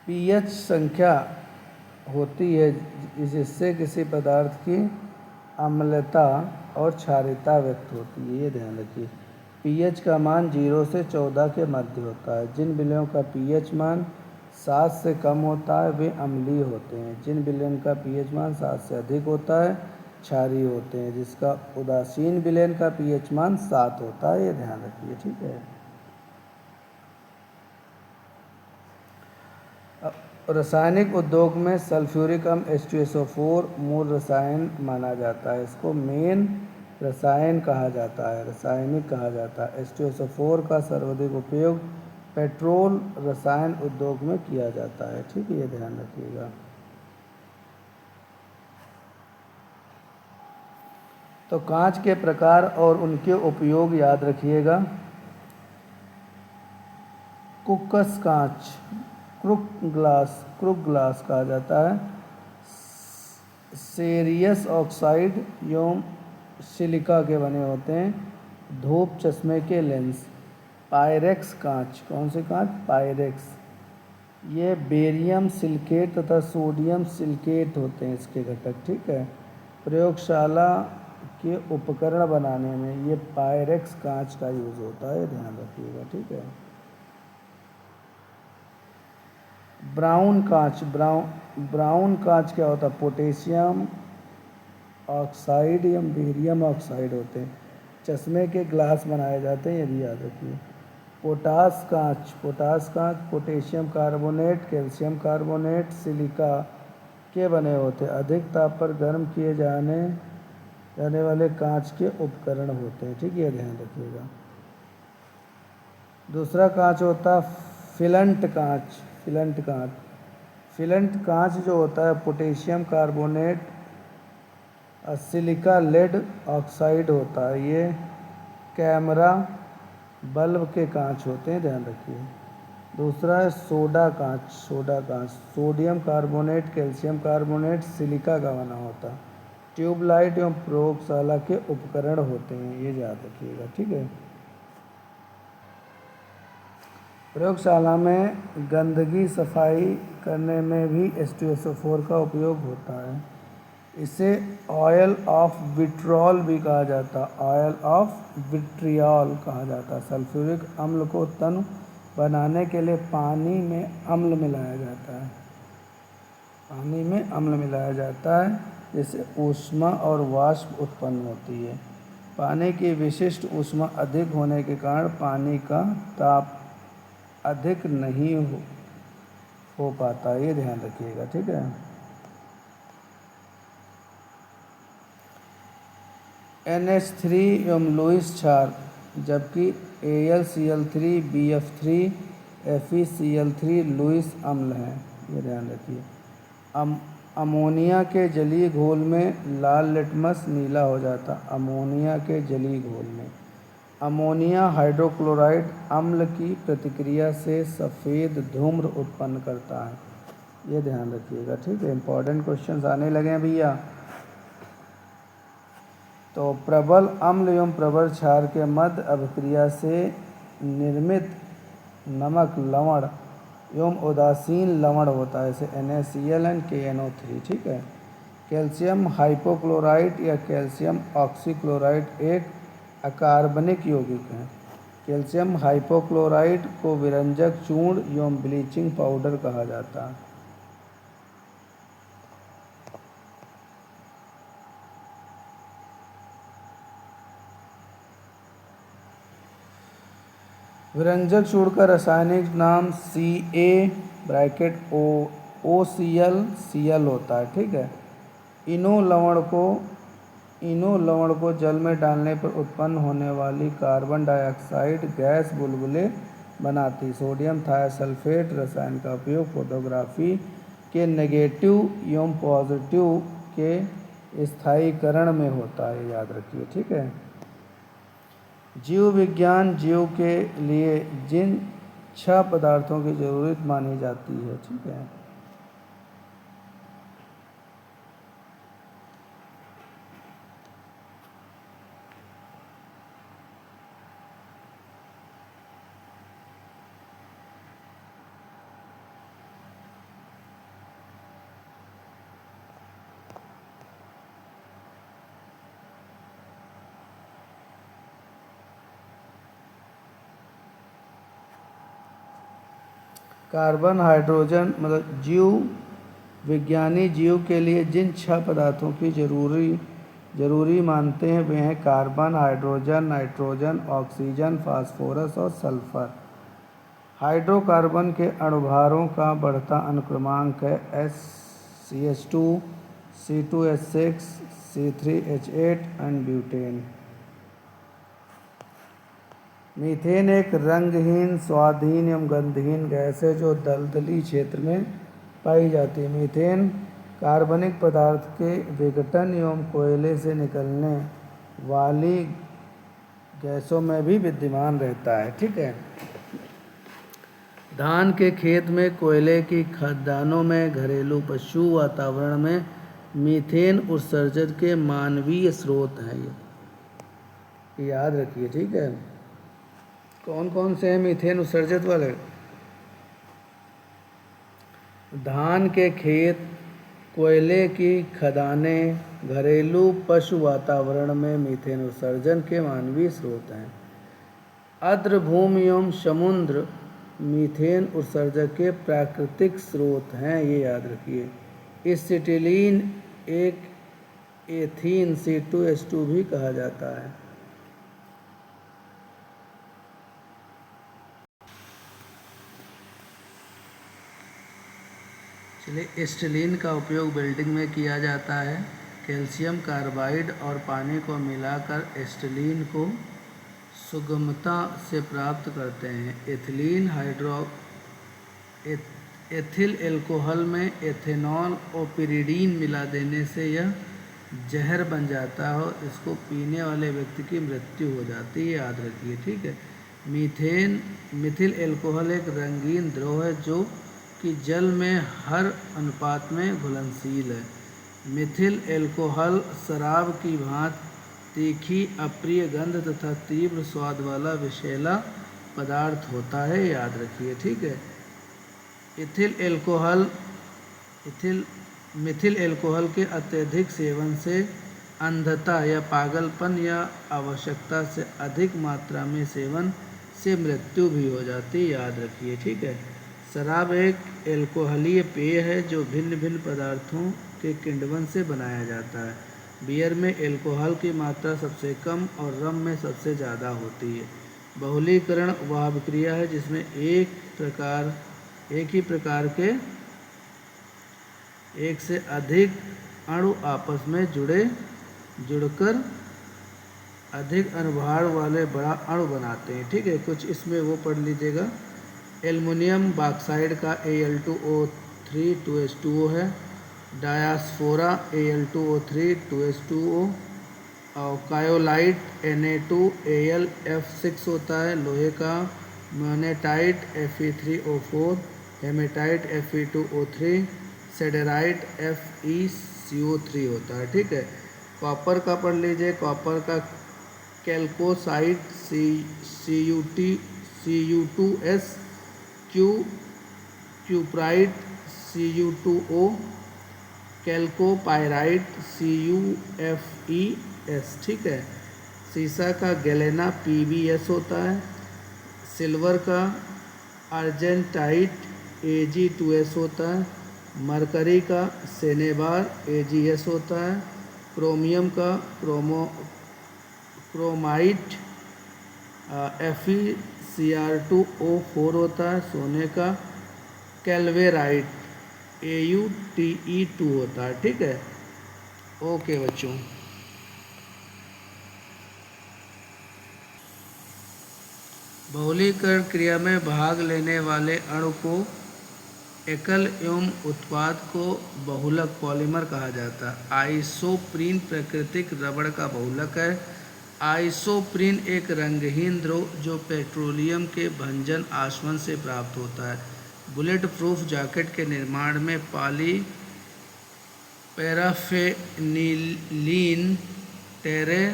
pH संख्या होती है जिससे किसी पदार्थ की अम्लता और क्षारीयता व्यक्त होती है, ये ध्यान रखिए। pH का मान 0 से 14 के मध्य होता है। जिन विलयों का pH मान 7 से कम होता है वे अम्लीय होते हैं। जिन विलयन का pH मान 7 से अधिक होता है क्षारीय होते हैं। जिसका उदासीन विलयन का pH मान 7 होता है, ये ध्यान रखिए। ठीक है, रासायनिक उद्योग में सल्फ्यूरिक अम्ल H2SO4 मूल रसायन माना जाता है। इसको मेन रसायन कहा जाता है, रासायनिक कहा जाता है। H2SO4 का सर्वाधिक उपयोग पेट्रोल रसायन उद्योग में किया जाता है। ठीक है, ये ध्यान रखिएगा। तो कांच के प्रकार और उनके उपयोग याद रखिएगा। कुक्स कांच, क्रूक ग्लास कहा जाता है। सेरियस ऑक्साइड एवं सिलिका के बने होते हैं। धूप चश्मे के लेंस। पायरेक्स कांच, कौन से कांच? पायरेक्स। ये बेरियम सिलिकेट तथा सोडियम सिलिकेट होते हैं इसके घटक। ठीक है, प्रयोगशाला के उपकरण बनाने में ये पायरेक्स कांच का यूज़ होता है, ध्यान रखिएगा। ठीक है, ब्राउन कांच, ब्राउन कांच क्या होता है? पोटेशियम ऑक्साइड या बेरियम ऑक्साइड होते हैं। चश्मे के ग्लास बनाए जाते हैं, ये भी याद रखिए। पोटास कांच, potassium carbonate, calcium carbonate, silica के बने होते हैं। अधिक ताप पर गर्म किए जाने वाले कांच के उपकरण होते हैं। ठीक है, ध्यान रखिएगा। दूसरा कांच होता है फिलंट कांच। फिलंट कांच जो होता है potassium carbonate silica lead oxide होता है। ये कैमरा बल्ब के कांच होते हैं, ध्यान रखिए। दूसरा है सोडा कांच। Sodium carbonate, calcium carbonate, silica का बना होता है। ट्यूबलाइट एवं प्रयोगशाला के उपकरण होते हैं, ये याद रखिएगा। ठीक है, प्रयोगशाला में गंदगी सफाई करने में भी H2SO4 का उपयोग होता है। इसे ऑयल ऑफ विट्रियोल भी कहा जाता है। सल्फ्यूरिक अम्ल को तनु बनाने के लिए पानी में अम्ल मिलाया जाता है जिससे ऊष्मा और वाष्प उत्पन्न होती है। पानी की विशिष्ट ऊष्मा अधिक होने के कारण पानी का ताप अधिक नहीं हो पाता, ये ध्यान रखिएगा। ठीक है, NH3 एवं लुईस क्षार, जबकि AlCl3 BF3 FeCl3 लुईस अम्ल हैं, ये ध्यान रखिए। अमोनिया के जलीय घोल में लाल लिटमस नीला हो जाता। अमोनिया हाइड्रोक्लोराइड अम्ल की प्रतिक्रिया से सफ़ेद धूम्र उत्पन्न करता है, ये ध्यान रखिएगा। ठीक है, इंपॉर्टेंट क्वेश्चंस आने लगे हैं भैया। तो प्रबल अम्ल एवं प्रबल क्षार के मध्य अभिक्रिया से निर्मित नमक लवण एवं उदासीन लवण होता है, जैसे NaCl एंड KNO3। ठीक है, कैल्शियम हाइपोक्लोराइट या कैल्शियम ऑक्सीक्लोराइड एक अकार्बनिक यौगिक है। कैल्शियम हाइपोक्लोराइट को विरंजक चूर्ण एवं ब्लीचिंग पाउडर कहा जाता है। विरंजक चूर्ण का रासायनिक नाम CaOCl होता है। ठीक है, इनो लवण को जल में डालने पर उत्पन्न होने वाली कार्बन डाइऑक्साइड गैस बुलबुले बनाती। सोडियम थायोसल्फेट रसायन का उपयोग फोटोग्राफी के नेगेटिव एवं पॉजिटिव के स्थायीकरण में होता है, याद रखिए। ठीक है। जीव विज्ञान जीव के लिए जिन 6 पदार्थों की जरूरत मानी जाती है। ठीक है। कार्बन हाइड्रोजन मतलब जीव विज्ञानी जीव के लिए जिन 6 पदार्थों की जरूरी मानते हैं वे हैं carbon, hydrogen, nitrogen, oxygen, phosphorus और सल्फर। हाइड्रोकार्बन के अणुभारों का बढ़ता अनुक्रमांक है CH2, C2H6, C3H8 and butane. Methane एक रंगहीन, स्वादहीन एवं गंधहीन गैस है जो दलदली क्षेत्र में पाई जाती है। मीथेन कार्बनिक पदार्थ के विघटन एवं कोयले से निकलने वाली गैसों में भी विद्यमान रहता है। ठीक है। धान के खेत में, कोयले की खदानों में, घरेलू पशु वातावरण में मीथेन उत्सर्जन के मानवीय स्रोत हैं। ये याद रखिए। ठीक है। कौन कौन से हैं मीथेन उत्सर्जित वाले? धान के खेत, कोयले की खदानें, घरेलू पशु वातावरण में मीथेन उत्सर्जन के मानवीय स्रोत हैं। आर्द्र भूमि एवं समुद्र मीथेन उत्सर्जक के प्राकृतिक स्रोत हैं, ये याद रखिए। एसिटिलीन एक एथीन C2H2 भी कहा जाता है। चलिए, एसिटिलीन का उपयोग बिल्डिंग में किया जाता है। कैल्शियम कार्बाइड और पानी को मिलाकर एसिटिलीन को सुगमता से प्राप्त करते हैं। एथिल एल्कोहल में एथेनॉल और पिरिडीन मिला देने से यह जहर बन जाता है और इसको पीने वाले व्यक्ति की मृत्यु हो जाती है, याद रखिए। ठीक है। मिथिल एल्कोहल एक रंगीन द्रव है जो कि जल में हर अनुपात में घुलनशील है। मिथिल एल्कोहल शराब की भांति तीखी, अप्रिय गंध तथा तीव्र स्वाद वाला विषैला पदार्थ होता है, याद रखिए। ठीक है। मिथिल एल्कोहल के अत्यधिक सेवन से अंधता या पागलपन या आवश्यकता से अधिक मात्रा में सेवन से मृत्यु भी हो जाती है, याद रखिए। ठीक है। शराब एक एल्कोहलीय पेय है जो भिन्न भिन्न पदार्थों के किण्वन से बनाया जाता है। बियर में एल्कोहल की मात्रा सबसे कम और रम में सबसे ज़्यादा होती है। बहुलीकरण वह अभिक्रिया है जिसमें एक ही प्रकार के एक से अधिक अणु आपस में जुड़कर अधिक अनुभार वाले बड़ा अणु बनाते हैं। ठीक है। कुछ इसमें वो पढ़ लीजिएगा। एल्युमिनियम बॉक्साइड का Al2O3 2H2O है। डायस्फोरा Al2O3 2H2O और कायोलाइट Na2Al F6 होता है। लोहे का मोनेटाइट Fe3O4, हेमेटाइट Fe2O3, सेडेराइट FeCO3 होता है। ठीक है। कॉपर का पढ़ लीजिए। कॉपर का कैल्कोसाइट Cu2S, क्यूप्राइट Cu2O, कैल्कोपाइराइट CuFeS। ठीक है। सीसा का गैलेना PbS होता है। सिल्वर का अर्जेंटाइट Ag2S होता है। मरकरी का सेनेबार AgS होता है। क्रोमियम का क्रोमाइट FeCr2O4 होता है। सोने का कैल्वेराइट AuTe2 होता है। ठीक है। ओके बच्चों। बहुलीकरण क्रिया में भाग लेने वाले अणु को एकल एवं उत्पाद को बहुलक पॉलीमर कहा जाता है। आइसोप्रीन प्राकृतिक रबड़ का बहुलक है। आइसोप्रीन एक रंगहीन द्रव जो पेट्रोलियम के भंजन आसवन से प्राप्त होता है। बुलेट प्रूफ जैकेट के निर्माण में पॉली पैराफेनिलीन टेरेथोलोमाइड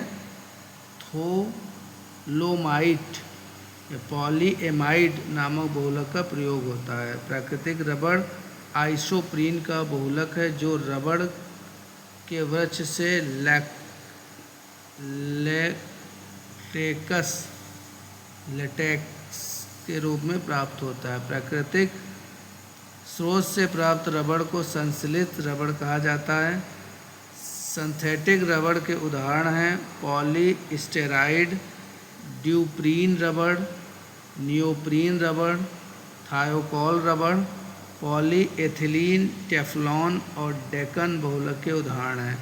पॉलीएमाइड नामक बहुलक का प्रयोग होता है। प्राकृतिक रबड़ आइसोप्रीन का बहुलक है जो रबड़ के वृक्ष से लेटेक्स के रूप में प्राप्त होता है। प्राकृतिक स्रोत से प्राप्त रबड़ को संश्लेषित रबड़ कहा जाता है। सिंथेटिक रबड़ के उदाहरण हैं पॉलीस्टेराइड, ड्यूप्रीन रबड़, नियोप्रीन रबड़, थायोकॉल रबड़, पॉलीएथिलीन, टेफ्लॉन और डेकन बहुलक के उदाहरण हैं।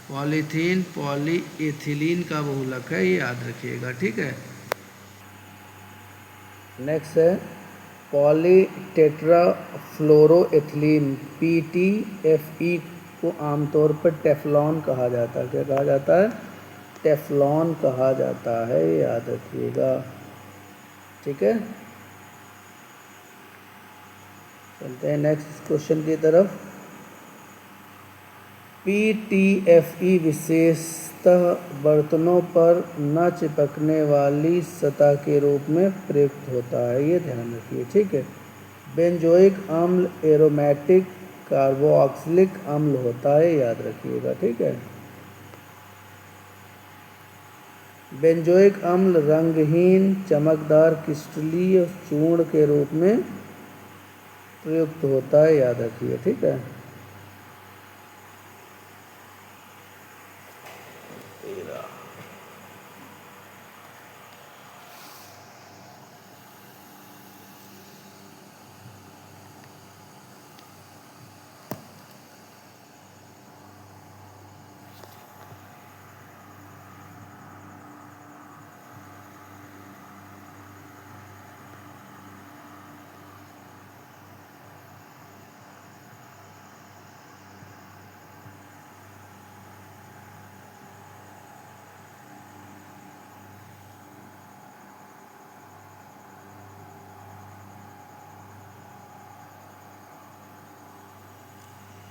पॉलीथीन पॉलीएथिलीन का बहुलक है, ये याद रखिएगा, ठीक है। नेक्स्ट है पॉलीटेट्राफ्लोरोएथिलीन PTFE को आमतौर पर टेफ्लॉन कहा जाता है। क्या कहा जाता है? टेफ्लॉन कहा जाता है, याद रखिएगा, ठीक है। चलते हैं नेक्स्ट क्वेश्चन की तरफ। PTFE विशेषतः बर्तनों पर न चिपकने वाली सतह के रूप में प्रयुक्त होता है, ये ध्यान रखिए, ठीक है। बेंजोइक अम्ल एरोमेटिक कार्बोक्सिलिक अम्ल होता है, याद रखिएगा, ठीक है। बेंजोइक अम्ल रंगहीन चमकदार क्रिस्टलीय चूर्ण के रूप में प्रयुक्त होता है, याद रखिए, ठीक है।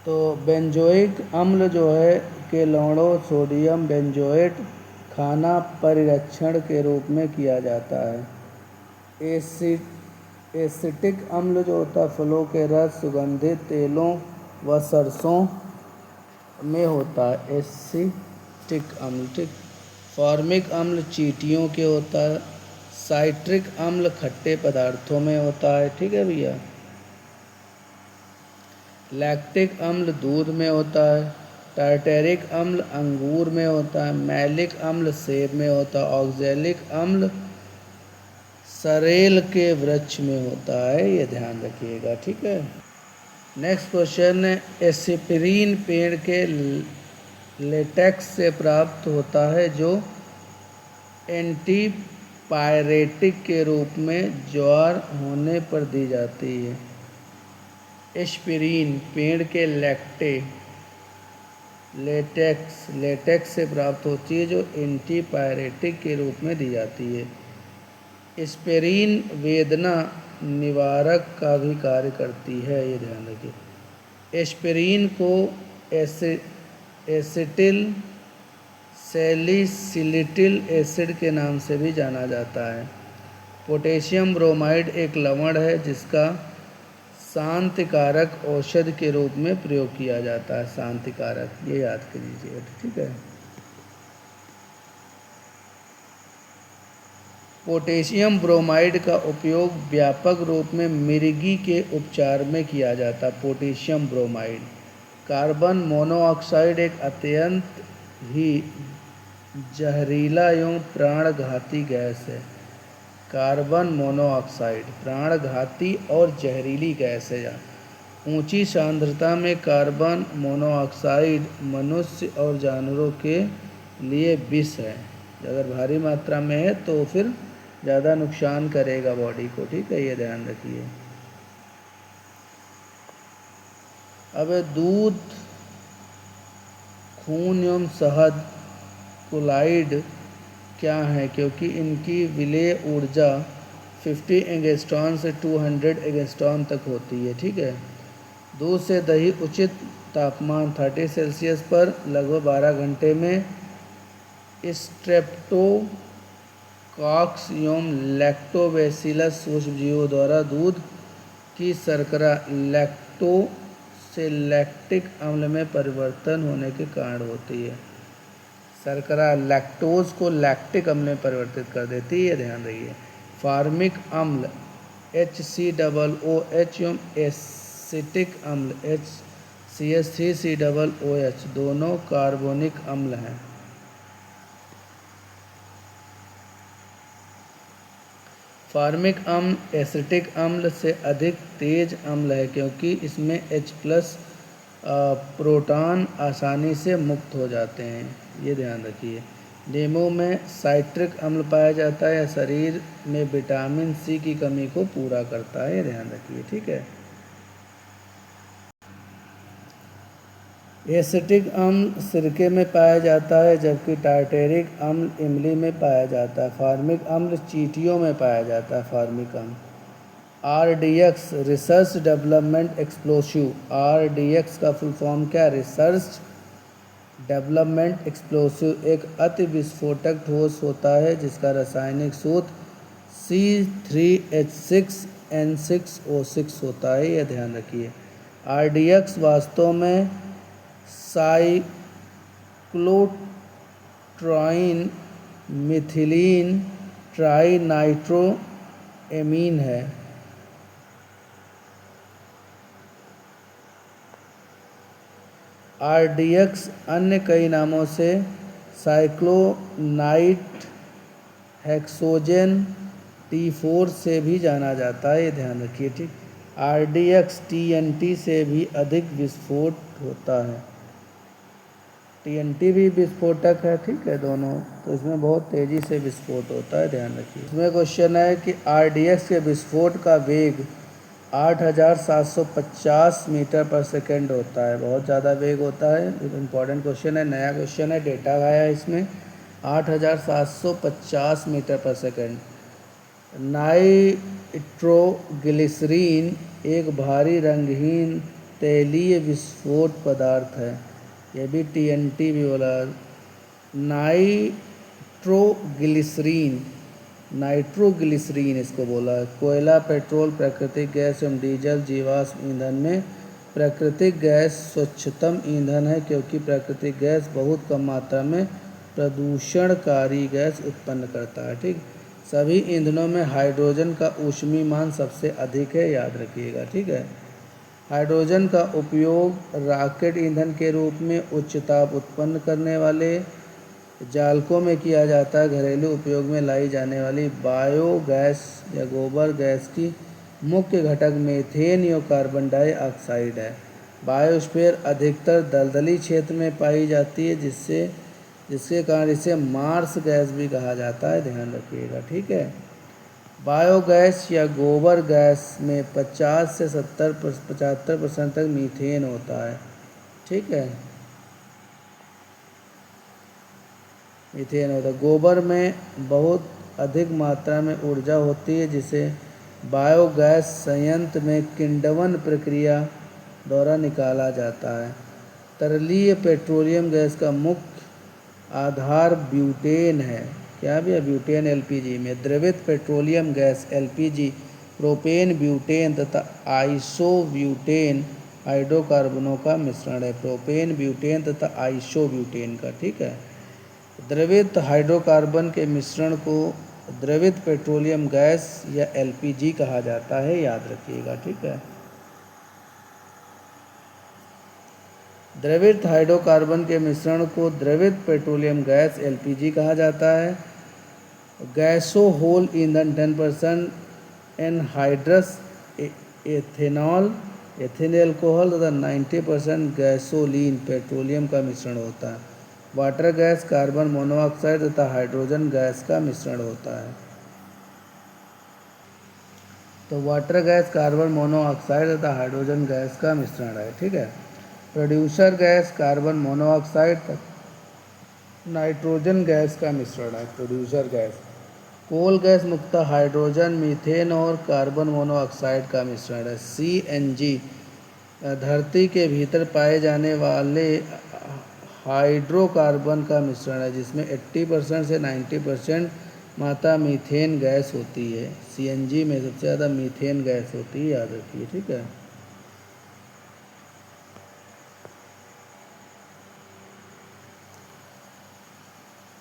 तो बेंजोइक अम्ल जो है के लवणों सोडियम बेंजोएट खाना परिरक्षण के रूप में किया जाता है। एसिटिक अम्ल जो होता है फलों के रस, सुगंधित तेलों व सरसों में होता है, एसिटिक अम्ल, ठीक। फॉर्मिक अम्ल चींटियों के होता है। साइट्रिक अम्ल खट्टे पदार्थों में होता है, ठीक है भैया। लैक्टिक अम्ल दूध में होता है। टार्टेरिक अम्ल अंगूर में होता है। मैलिक अम्ल सेब में होता है। ऑक्जेलिक अम्ल सरेल के वृक्ष में होता है, ये ध्यान रखिएगा, ठीक है। नेक्स्ट क्वेश्चन है एस्पिरिन पेड़ के लेटेक्स से प्राप्त होता है जो एंटीपायरेटिक के रूप में ज्वर होने पर दी जाती है। एस्पिरिन पेड़ के लेटेक्स से प्राप्त होती है जो एंटीपायरेटिक के रूप में दी जाती है। एस्पिरिन वेदना निवारक का भी कार्य करती है, ये ध्यान रखिए। एस्पिरिन को एसिटिल सैलिसिलिटिक एसिड के नाम से भी जाना जाता है। पोटेशियम ब्रोमाइड एक लवण है जिसका शांतिकारक औषधि के रूप में प्रयोग किया जाता है। शांतिकारक, ये याद कर लीजिए, ठीक है। पोटेशियम ब्रोमाइड का उपयोग व्यापक रूप में मिर्गी के उपचार में किया जाता है। Potassium bromide. कार्बन मोनोऑक्साइड एक अत्यंत ही जहरीला एवं प्राणघाती गैस है। कार्बन मोनोऑक्साइड प्राणघाती और जहरीली गैस है। ऊंची सांद्रता में कार्बन मोनोऑक्साइड मनुष्य और जानवरों के लिए विष है। अगर भारी मात्रा में है तो फिर ज़्यादा नुकसान करेगा बॉडी को, ठीक है, ये ध्यान रखिए। अब दूध, खून एवं शहद कोलाइड क्या है, क्योंकि इनकी विलेय ऊर्जा 50 एंगस्ट्रॉन से 200 एंगस्ट्रॉन तक होती है, ठीक है। दूध से दही उचित तापमान 30 सेल्सियस पर लगभग 12 घंटे में स्ट्रेप्टोकॉक्स एवं लैक्टोबैसिलस सूक्ष्मजीवों द्वारा दूध की शर्करा लैक्टो से लैक्टिक अम्ल में परिवर्तन होने के कारण होती है। शर्करा लैक्टोज को लैक्टिक अम्ल में परिवर्तित कर देती है, ध्यान रखिए। फार्मिक अम्ल HCOOH एवं एसिटिक अम्ल HCH3COOH दोनों कार्बोनिक अम्ल हैं। फार्मिक अम्ल एसिटिक अम्ल से अधिक तेज अम्ल है, क्योंकि इसमें H+ प्रोटॉन आसानी से मुक्त हो जाते हैं, ये ध्यान रखिए। नींबू में साइट्रिक अम्ल पाया जाता है, शरीर में विटामिन C की कमी को पूरा करता है, ध्यान रखिए, ठीक है। एसिटिक अम्ल सिरके में पाया जाता है, जबकि टार्टेरिक अम्ल इमली में पाया जाता है। फार्मिक अम्ल चींटियों में पाया जाता है, फार्मिक अम्ल। RDX research development explosive, RDX का फुल फॉर्म क्या है, रिसर्च डेवलपमेंट एक्सप्लोसिव एक अति विस्फोटक ठोस होता है जिसका रासायनिक सूत्र C3H6N6O6 होता है, यह ध्यान रखिए। RDX वास्तव में साइक्लोट्राइन मिथिलीन ट्राइनाइट्रोएमीन है। RDX अन्य कई नामों से साइक्लोनाइट हेक्सोजेन T4 से भी जाना जाता है, ये ध्यान रखिए, ठीक। RDX TNT से भी अधिक विस्फोट होता है। TNT भी विस्फोटक है, ठीक है, दोनों, तो इसमें बहुत तेज़ी से विस्फोट होता है, ध्यान रखिए। इसमें क्वेश्चन है कि RDX के विस्फोट का वेग 8750 मीटर पर सेकेंड होता है, बहुत ज़्यादा वेग होता है। इम्पॉर्टेंट क्वेश्चन है, नया क्वेश्चन है, डेटा आया है इसमें। 8750 मीटर पर सेकेंड। नाइट्रोग्लिसरीन एक भारी रंगहीन तैलीय विस्फोट पदार्थ है, यह भी TNT भी बोला। नाइट्रोग्लिसरीन इसको बोला है। कोयला, पेट्रोल, प्राकृतिक गैस एवं डीजल जीवाश्म ईंधन में प्राकृतिक गैस स्वच्छतम ईंधन है, क्योंकि प्राकृतिक गैस बहुत कम मात्रा में प्रदूषणकारी गैस उत्पन्न करता है, ठीक। सभी ईंधनों में हाइड्रोजन का ऊष्मीय मान सबसे अधिक है, याद रखिएगा, ठीक है। हाइड्रोजन का उपयोग रॉकेट ईंधन के रूप में उच्च ताप उत्पन्न करने वाले जालकों में किया जाता है। घरेलू उपयोग में लाई जाने वाली बायोगैस या गोबर गैस की मुख्य घटक मीथेन या कार्बन डाइऑक्साइड है। बायोस्फीयर अधिकतर दलदली क्षेत्र में पाई जाती है, जिसके कारण इसे मार्स गैस भी कहा जाता है, ध्यान रखिएगा, ठीक है। बायोगैस या गोबर गैस में 50 से 75% तक मीथेन होता है, ठीक है, मीथेन होता है। गोबर में बहुत अधिक मात्रा में ऊर्जा होती है, जिसे बायोगैस संयंत्र में किण्वन प्रक्रिया द्वारा निकाला जाता है। तरलीय पेट्रोलियम गैस का मुख्य आधार ब्यूटेन है, क्या भी है, ब्यूटेन LPG में। द्रवित petroleum gas LPG propane, butane तथा आइसोब्यूटेन हाइड्रोकार्बनों का मिश्रण है, प्रोपेन, ब्यूटेन तथा आइसोब्यूटेन का, ठीक है। द्रवित हाइड्रोकार्बन के मिश्रण को द्रवित पेट्रोलियम गैस या LPG कहा जाता है, याद रखिएगा, ठीक है। द्रवित हाइड्रोकार्बन के मिश्रण को द्रवित पेट्रोलियम गैस LPG कहा जाता है। गैसोहोल ईंधन 10% एनहाइड्रस एथेनॉल एथिल अल्कोहल तथा 90% गैसोलीन पेट्रोलियम का मिश्रण होता है। वाटर गैस कार्बन मोनोऑक्साइड तथा हाइड्रोजन गैस का मिश्रण होता है। तो वाटर गैस कार्बन मोनोऑक्साइड तथा हाइड्रोजन गैस का मिश्रण है, ठीक है। Producer gas carbon monoxide nitrogen gas का मिश्रण है, प्रोड्यूसर गैस। कोल गैस मुख्यतः हाइड्रोजन, मीथेन और कार्बन मोनोऑक्साइड का मिश्रण है। सीएनजी धरती के भीतर पाए जाने वाले हाइड्रोकार्बन का मिश्रण है, जिसमें 80% से 90% मात्रा मीथेन गैस होती है। सीएनजी में सबसे ज़्यादा मीथेन गैस होती है, याद रखिए, ठीक है।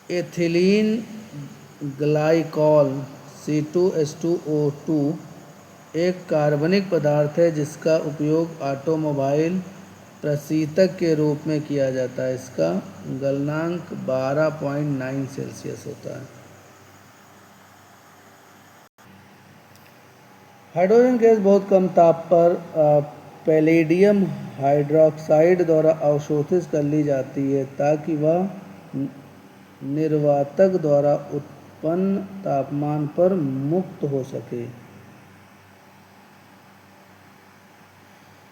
एथिलीन ग्लाइकॉल C2H2O2 एक कार्बनिक पदार्थ है जिसका उपयोग ऑटोमोबाइल प्रशीतक के रूप में किया जाता है। इसका गलनांक 12.9 सेल्सियस होता है। हाइड्रोजन गैस बहुत कम ताप पर पैलेडियम हाइड्रोक्साइड द्वारा अवशोषित कर ली जाती है ताकि वह निर्वातक द्वारा उत्पन्न तापमान पर मुक्त हो सके।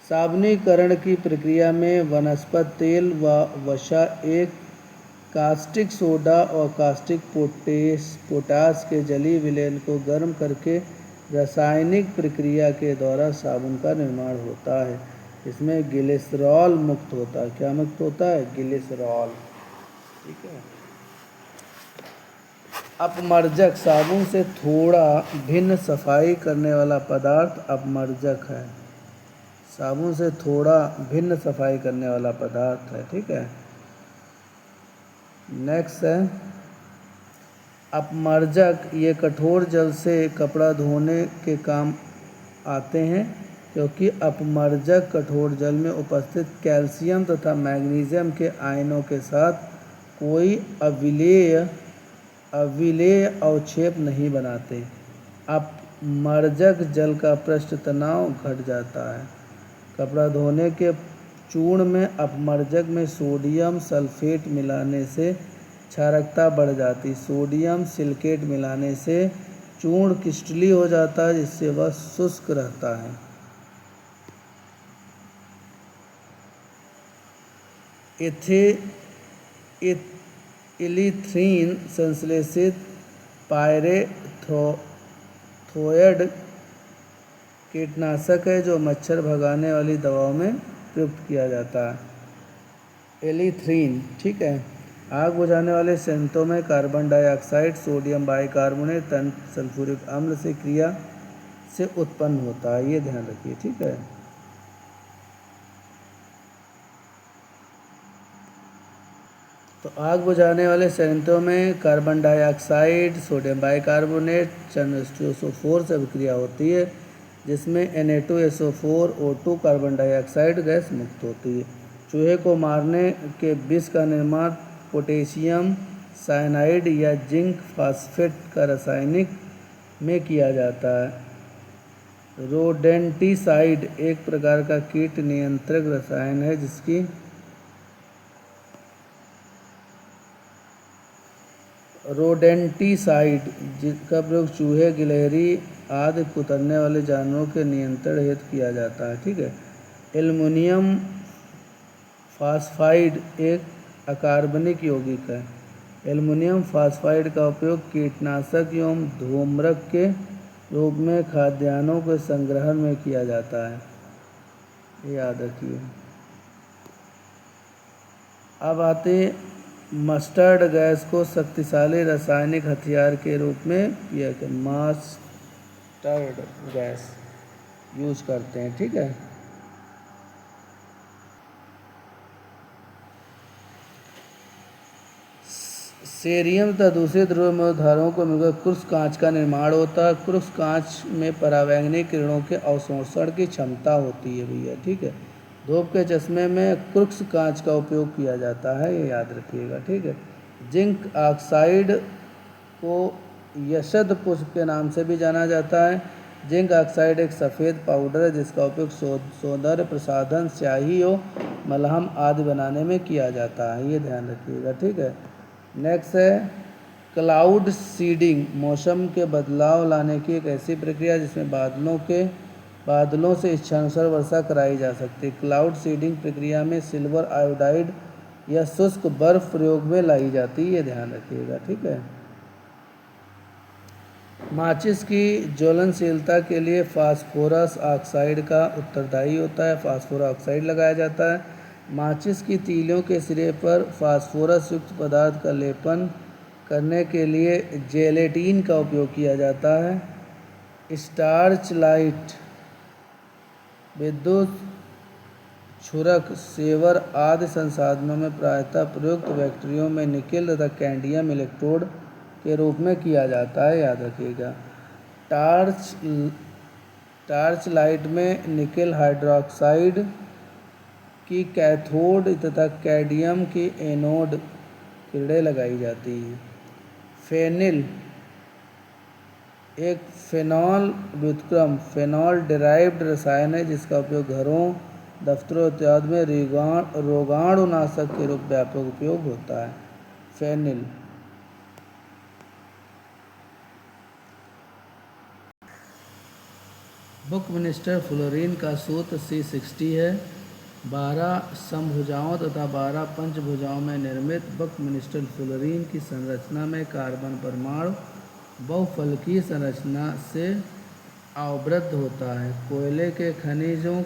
साबुनीकरण की प्रक्रिया में वनस्पति तेल व वसा एक कास्टिक सोडा और कास्टिक पोटाश के जलीय विलयन को गर्म करके रासायनिक प्रक्रिया के द्वारा साबुन का निर्माण होता है। इसमें ग्लिसरॉल मुक्त होता है। क्या मुक्त होता है? ग्लिसरॉल, ठीक है। अपमर्जक साबुन से थोड़ा भिन्न सफाई करने वाला पदार्थ अपमर्जक है। साबुन से थोड़ा भिन्न सफाई करने वाला पदार्थ है, ठीक है। नेक्स्ट है अपमर्जक। ये कठोर जल से कपड़ा धोने के काम आते हैं क्योंकि अपमर्जक कठोर जल में उपस्थित कैल्शियम तथा मैग्नीशियम के आयनों के साथ कोई अविलेय अवक्षेप नहीं बनाते। अपमर्जक जल का पृष्ठ तनाव घट जाता है। कपड़ा धोने के चूर्ण में अपमर्जक में सोडियम सल्फेट मिलाने से क्षारकता बढ़ जाती। सोडियम सिलिकेट मिलाने से चूर्ण क्रिस्टलीय हो जाता है, जिससे वह शुष्क रहता है। इलीथ्रीन संश्लेषित पायरेथ्रोइड कीटनाशक है जो मच्छर भगाने वाली दवाओं में प्रयुक्त किया जाता है। एलीथ्रीन, ठीक है। आग बुझाने वाले संयंत्रों में कार्बन डाइऑक्साइड, सोडियम बाइकार्बोनेट, तन सल्फ्यूरिक अम्ल से क्रिया से उत्पन्न होता है, ये ध्यान रखिए, ठीक है। तो आग बुझाने वाले संयंत्रों में carbon dioxide, sodium bicarbonate, CnH2SO4 से अभिक्रिया होती है, जिसमें Na2SO4 O2 carbon dioxide gas मुक्त होती है। चूहे को मारने के विष का निर्माण पोटेशियम साइनाइड या जिंक फास्फेट का रासायनिक में किया जाता है। रोडेंटिसाइड एक प्रकार का कीट नियंत्रक रसायन है जिसकी जिसका प्रयोग चूहे, गिलहरी आदि कुतरने वाले जानवरों के नियंत्रण हेतु किया जाता है, ठीक है। एल्युमिनियम फास्फाइड एक अकार्बनिक यौगिक है। एल्युमिनियम फास्फाइड का उपयोग कीटनाशक एवं धूम्रक के रूप में खाद्यान्नों के संग्रहण में किया जाता है, याद रखिए। अब आते मस्टर्ड गैस को शक्तिशाली रासायनिक हथियार के रूप में किया गया। मस्टर्ड गैस यूज करते हैं, ठीक है। सेरियम तथा दूसरे द्रव्य धाराओं को मिलकर क्रुक्स कांच का निर्माण होता है। क्रुक्स कांच में परावैंगनिक किरणों के अवशोषण की क्षमता होती है भैया, ठीक है। धूप के चश्मे में क्रुक्स कांच का उपयोग किया जाता है, ये याद रखिएगा, ठीक है। जिंक ऑक्साइड को यशद पुष्प के नाम से भी जाना जाता है। जिंक ऑक्साइड एक सफ़ेद पाउडर है जिसका उपयोग सौंदर्य प्रसाधन, स्याही और मलहम आदि बनाने में किया जाता है, ये ध्यान रखिएगा, ठीक है। नेक्स्ट है क्लाउड सीडिंग मौसम के बदलाव लाने की एक ऐसी प्रक्रिया जिसमें बादलों से इच्छानुसार वर्षा कराई जा सकती है। क्लाउड सीडिंग प्रक्रिया में सिल्वर आयोडाइड या शुष्क बर्फ प्रयोग में लाई जाती है, ये ध्यान रखिएगा, ठीक है। माचिस की ज्वलनशीलता के लिए फास्फोरस ऑक्साइड का उत्तरदायी होता है, फास्फोरस ऑक्साइड लगाया जाता है। माचिस की तीलियों के सिरे पर फास्फोरस युक्त पदार्थ का लेपन करने के लिए जेलेटिन का उपयोग किया जाता है। स्टार्च लाइट, विद्युत क्षुरक, सेवर आदि संसाधनों में प्रायतः प्रयुक्त बैक्टीरियों में निकेल तथा कैडमियम इलेक्ट्रोड के रूप में किया जाता है, याद रखिएगा। टार्च लाइट में निकेल हाइड्रोक्साइड की कैथोड तथा कैडमियम की एनोड किरणें लगाई जाती हैं। फेनिल एक फेनॉल व्युत्क्रम फेनॉल डिराइव्ड रसायन है जिसका उपयोग घरों, दफ्तरों इत्यादि में रोगाणुनाशक के रूप में व्यापक उपयोग होता है। फेनिल बुकमिनिस्टर फ्लोरीन का सूत्र C60 है। 12 समभुजाओं तथा 12 पंचभुजाओं में निर्मित बुकमिनिस्टर फ्लोरीन की संरचना में कार्बन परमाणु बहुफलकीय संरचना से आवृत होता है। कोयले के खनिजों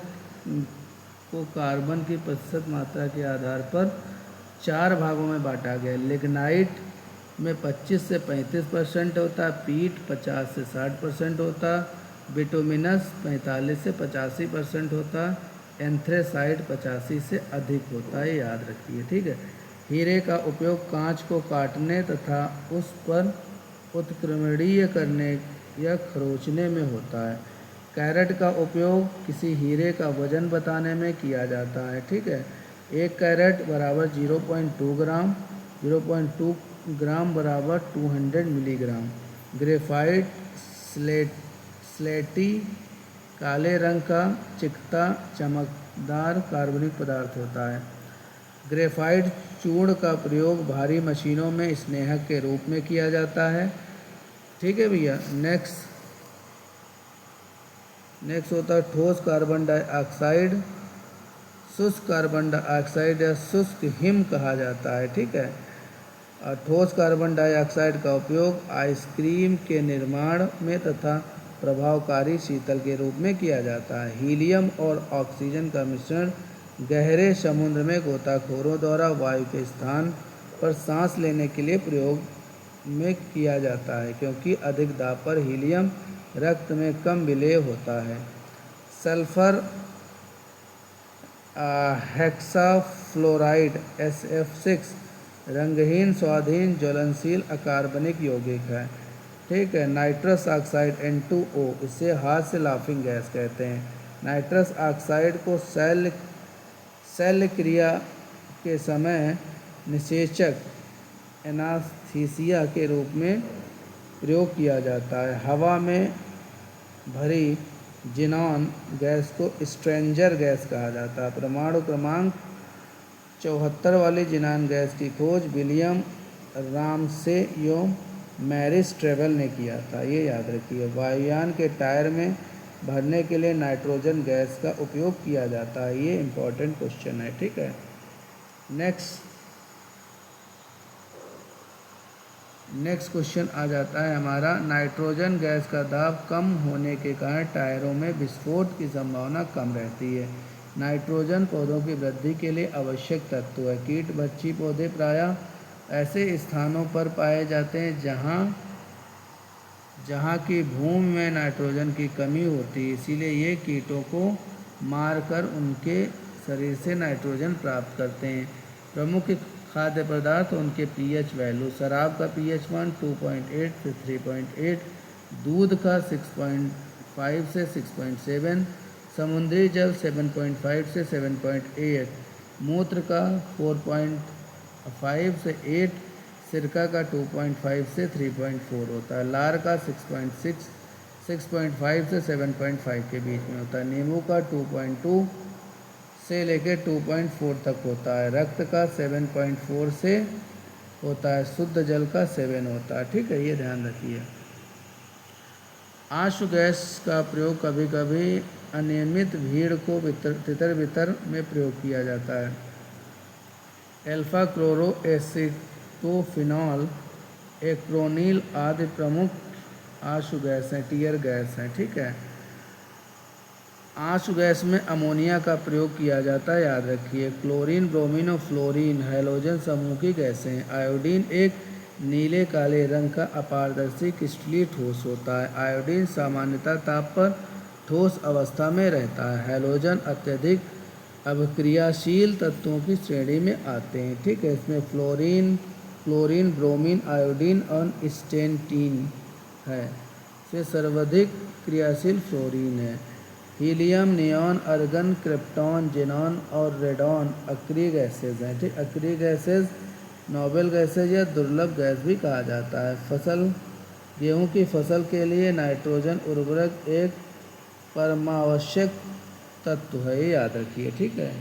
को कार्बन की प्रतिशत मात्रा के आधार पर 4 भागों में बांटा गया। लिग्नाइट में 25 से 35% होता है, पीट 50 से 60% होता है, बिटुमिनस 45 से 85% होता है, एंथ्रेसाइट 85 से अधिक होता है, याद रखिए, ठीक है। हीरे का उपयोग कांच को काटने तथा उस पर उत्क्रमणीय करने या खरोंचने में होता है। कैरेट का उपयोग किसी हीरे का वजन बताने में किया जाता है, ठीक है। 1 कैरेट बराबर 0.2 ग्राम, 0.2 ग्राम बराबर 200 मिलीग्राम। ग्रेफाइट स्लेटी काले रंग का चिकता चमकदार कार्बनिक पदार्थ होता है। ग्रेफाइट चूर्ण का प्रयोग भारी मशीनों में स्नेहक के रूप में किया जाता है, ठीक है भैया। नेक्स्ट होता है ठोस कार्बन डाइऑक्साइड। शुष्क कार्बन डाइऑक्साइड या शुष्क हिम कहा जाता है, ठीक है। और ठोस कार्बन डाइऑक्साइड का उपयोग आइसक्रीम के निर्माण में तथा प्रभावकारी शीतल के रूप में किया जाता है। हीलियम और ऑक्सीजन का मिश्रण गहरे समुद्र में गोताखोरों द्वारा वायु के स्थान पर सांस लेने के लिए प्रयोग में किया जाता है, क्योंकि अधिक दाब पर हीलियम रक्त में कम विलेय होता है। सल्फर हेक्साफ्लोराइड SF6 रंगहीन, स्वादहीन, ज्वलनशील अकार्बनिक यौगिक है, ठीक है। नाइट्रस ऑक्साइड N2O, इसे हाथ से लाफिंग गैस कहते हैं। नाइट्रस ऑक्साइड को शल्य क्रिया के समय निषेचक एनास्थीसिया के रूप में प्रयोग किया जाता है। हवा में भरी जिनॉन गैस को स्ट्रेंजर गैस कहा जाता है। परमाणु क्रमांक 74 वाली जिनॉन गैस की खोज विलियम रामसे एवं मैरिस ट्रेवल ने किया था, ये याद रखिए। वायुयान के टायर में भरने के लिए नाइट्रोजन गैस का उपयोग किया जाता है, ये इम्पोर्टेंट क्वेश्चन है, ठीक है। नेक्स्ट क्वेश्चन आ जाता है हमारा, नाइट्रोजन गैस का दाब कम होने के कारण टायरों में विस्फोट की संभावना कम रहती है। नाइट्रोजन पौधों की वृद्धि के लिए आवश्यक तत्व है। कीटभक्षी पौधे प्रायः ऐसे स्थानों पर पाए जाते हैं जहाँ की भूमि में नाइट्रोजन की कमी होती है, इसीलिए ये कीटों को मारकर उनके शरीर से नाइट्रोजन प्राप्त करते हैं। प्रमुख खाद्य पदार्थ उनके pH वैल्यू, शराब का pH मान 2.8 से 3.8, दूध का 6.5 से 6.7, समुद्री जल 7.5 से 7.8, मूत्र का 4.5 से 8, सिरका का 2.5 से 3.4 होता है। लार का 6.5 से 7.5 के बीच में होता है। नींबू का 2.2 से लेकर 2.4 तक होता है। रक्त का 7.4 से होता है, शुद्ध जल का सेवन होता है। ठीक है, ये ध्यान रखिए। आंसू गैस का प्रयोग कभी कभी अनियमित भीड़ को तितर बितर में प्रयोग किया जाता है। एल्फा क्लोरो एसिटोफिनॉल, एक्रोनिल आदि प्रमुख आंसू गैस हैं, टीयर गैस हैं। ठीक है, आंसू गैस में अमोनिया का प्रयोग किया जाता है, याद रखिए। क्लोरीन, ब्रोमीन और फ्लोरीन हैलोजन समूह की गैसें हैं। आयोडीन एक नीले काले रंग का अपारदर्शी क्रिस्टलीय ठोस होता है। आयोडीन सामान्यतः ताप पर ठोस अवस्था में रहता है। हैलोजन अत्यधिक अभिक्रियाशील तत्वों की श्रेणी में आते हैं। ठीक है, इसमें फ्लोरीन, ब्रोमीन, आयोडीन और स्टेनटीन है। इसमें सर्वाधिक क्रियाशील फ्लोरीन है। Helium, neon, organ, krypton, xenon और रेडॉन अक्रिय गैसेज हैं। ठीक, अक्रिय गैसेज नोबेल गैसेज या दुर्लभ गैस भी कहा जाता है। गेहूं की फसल के लिए नाइट्रोजन उर्वरक एक परमावश्यक तत्व है, ये याद रखिए। ठीक है।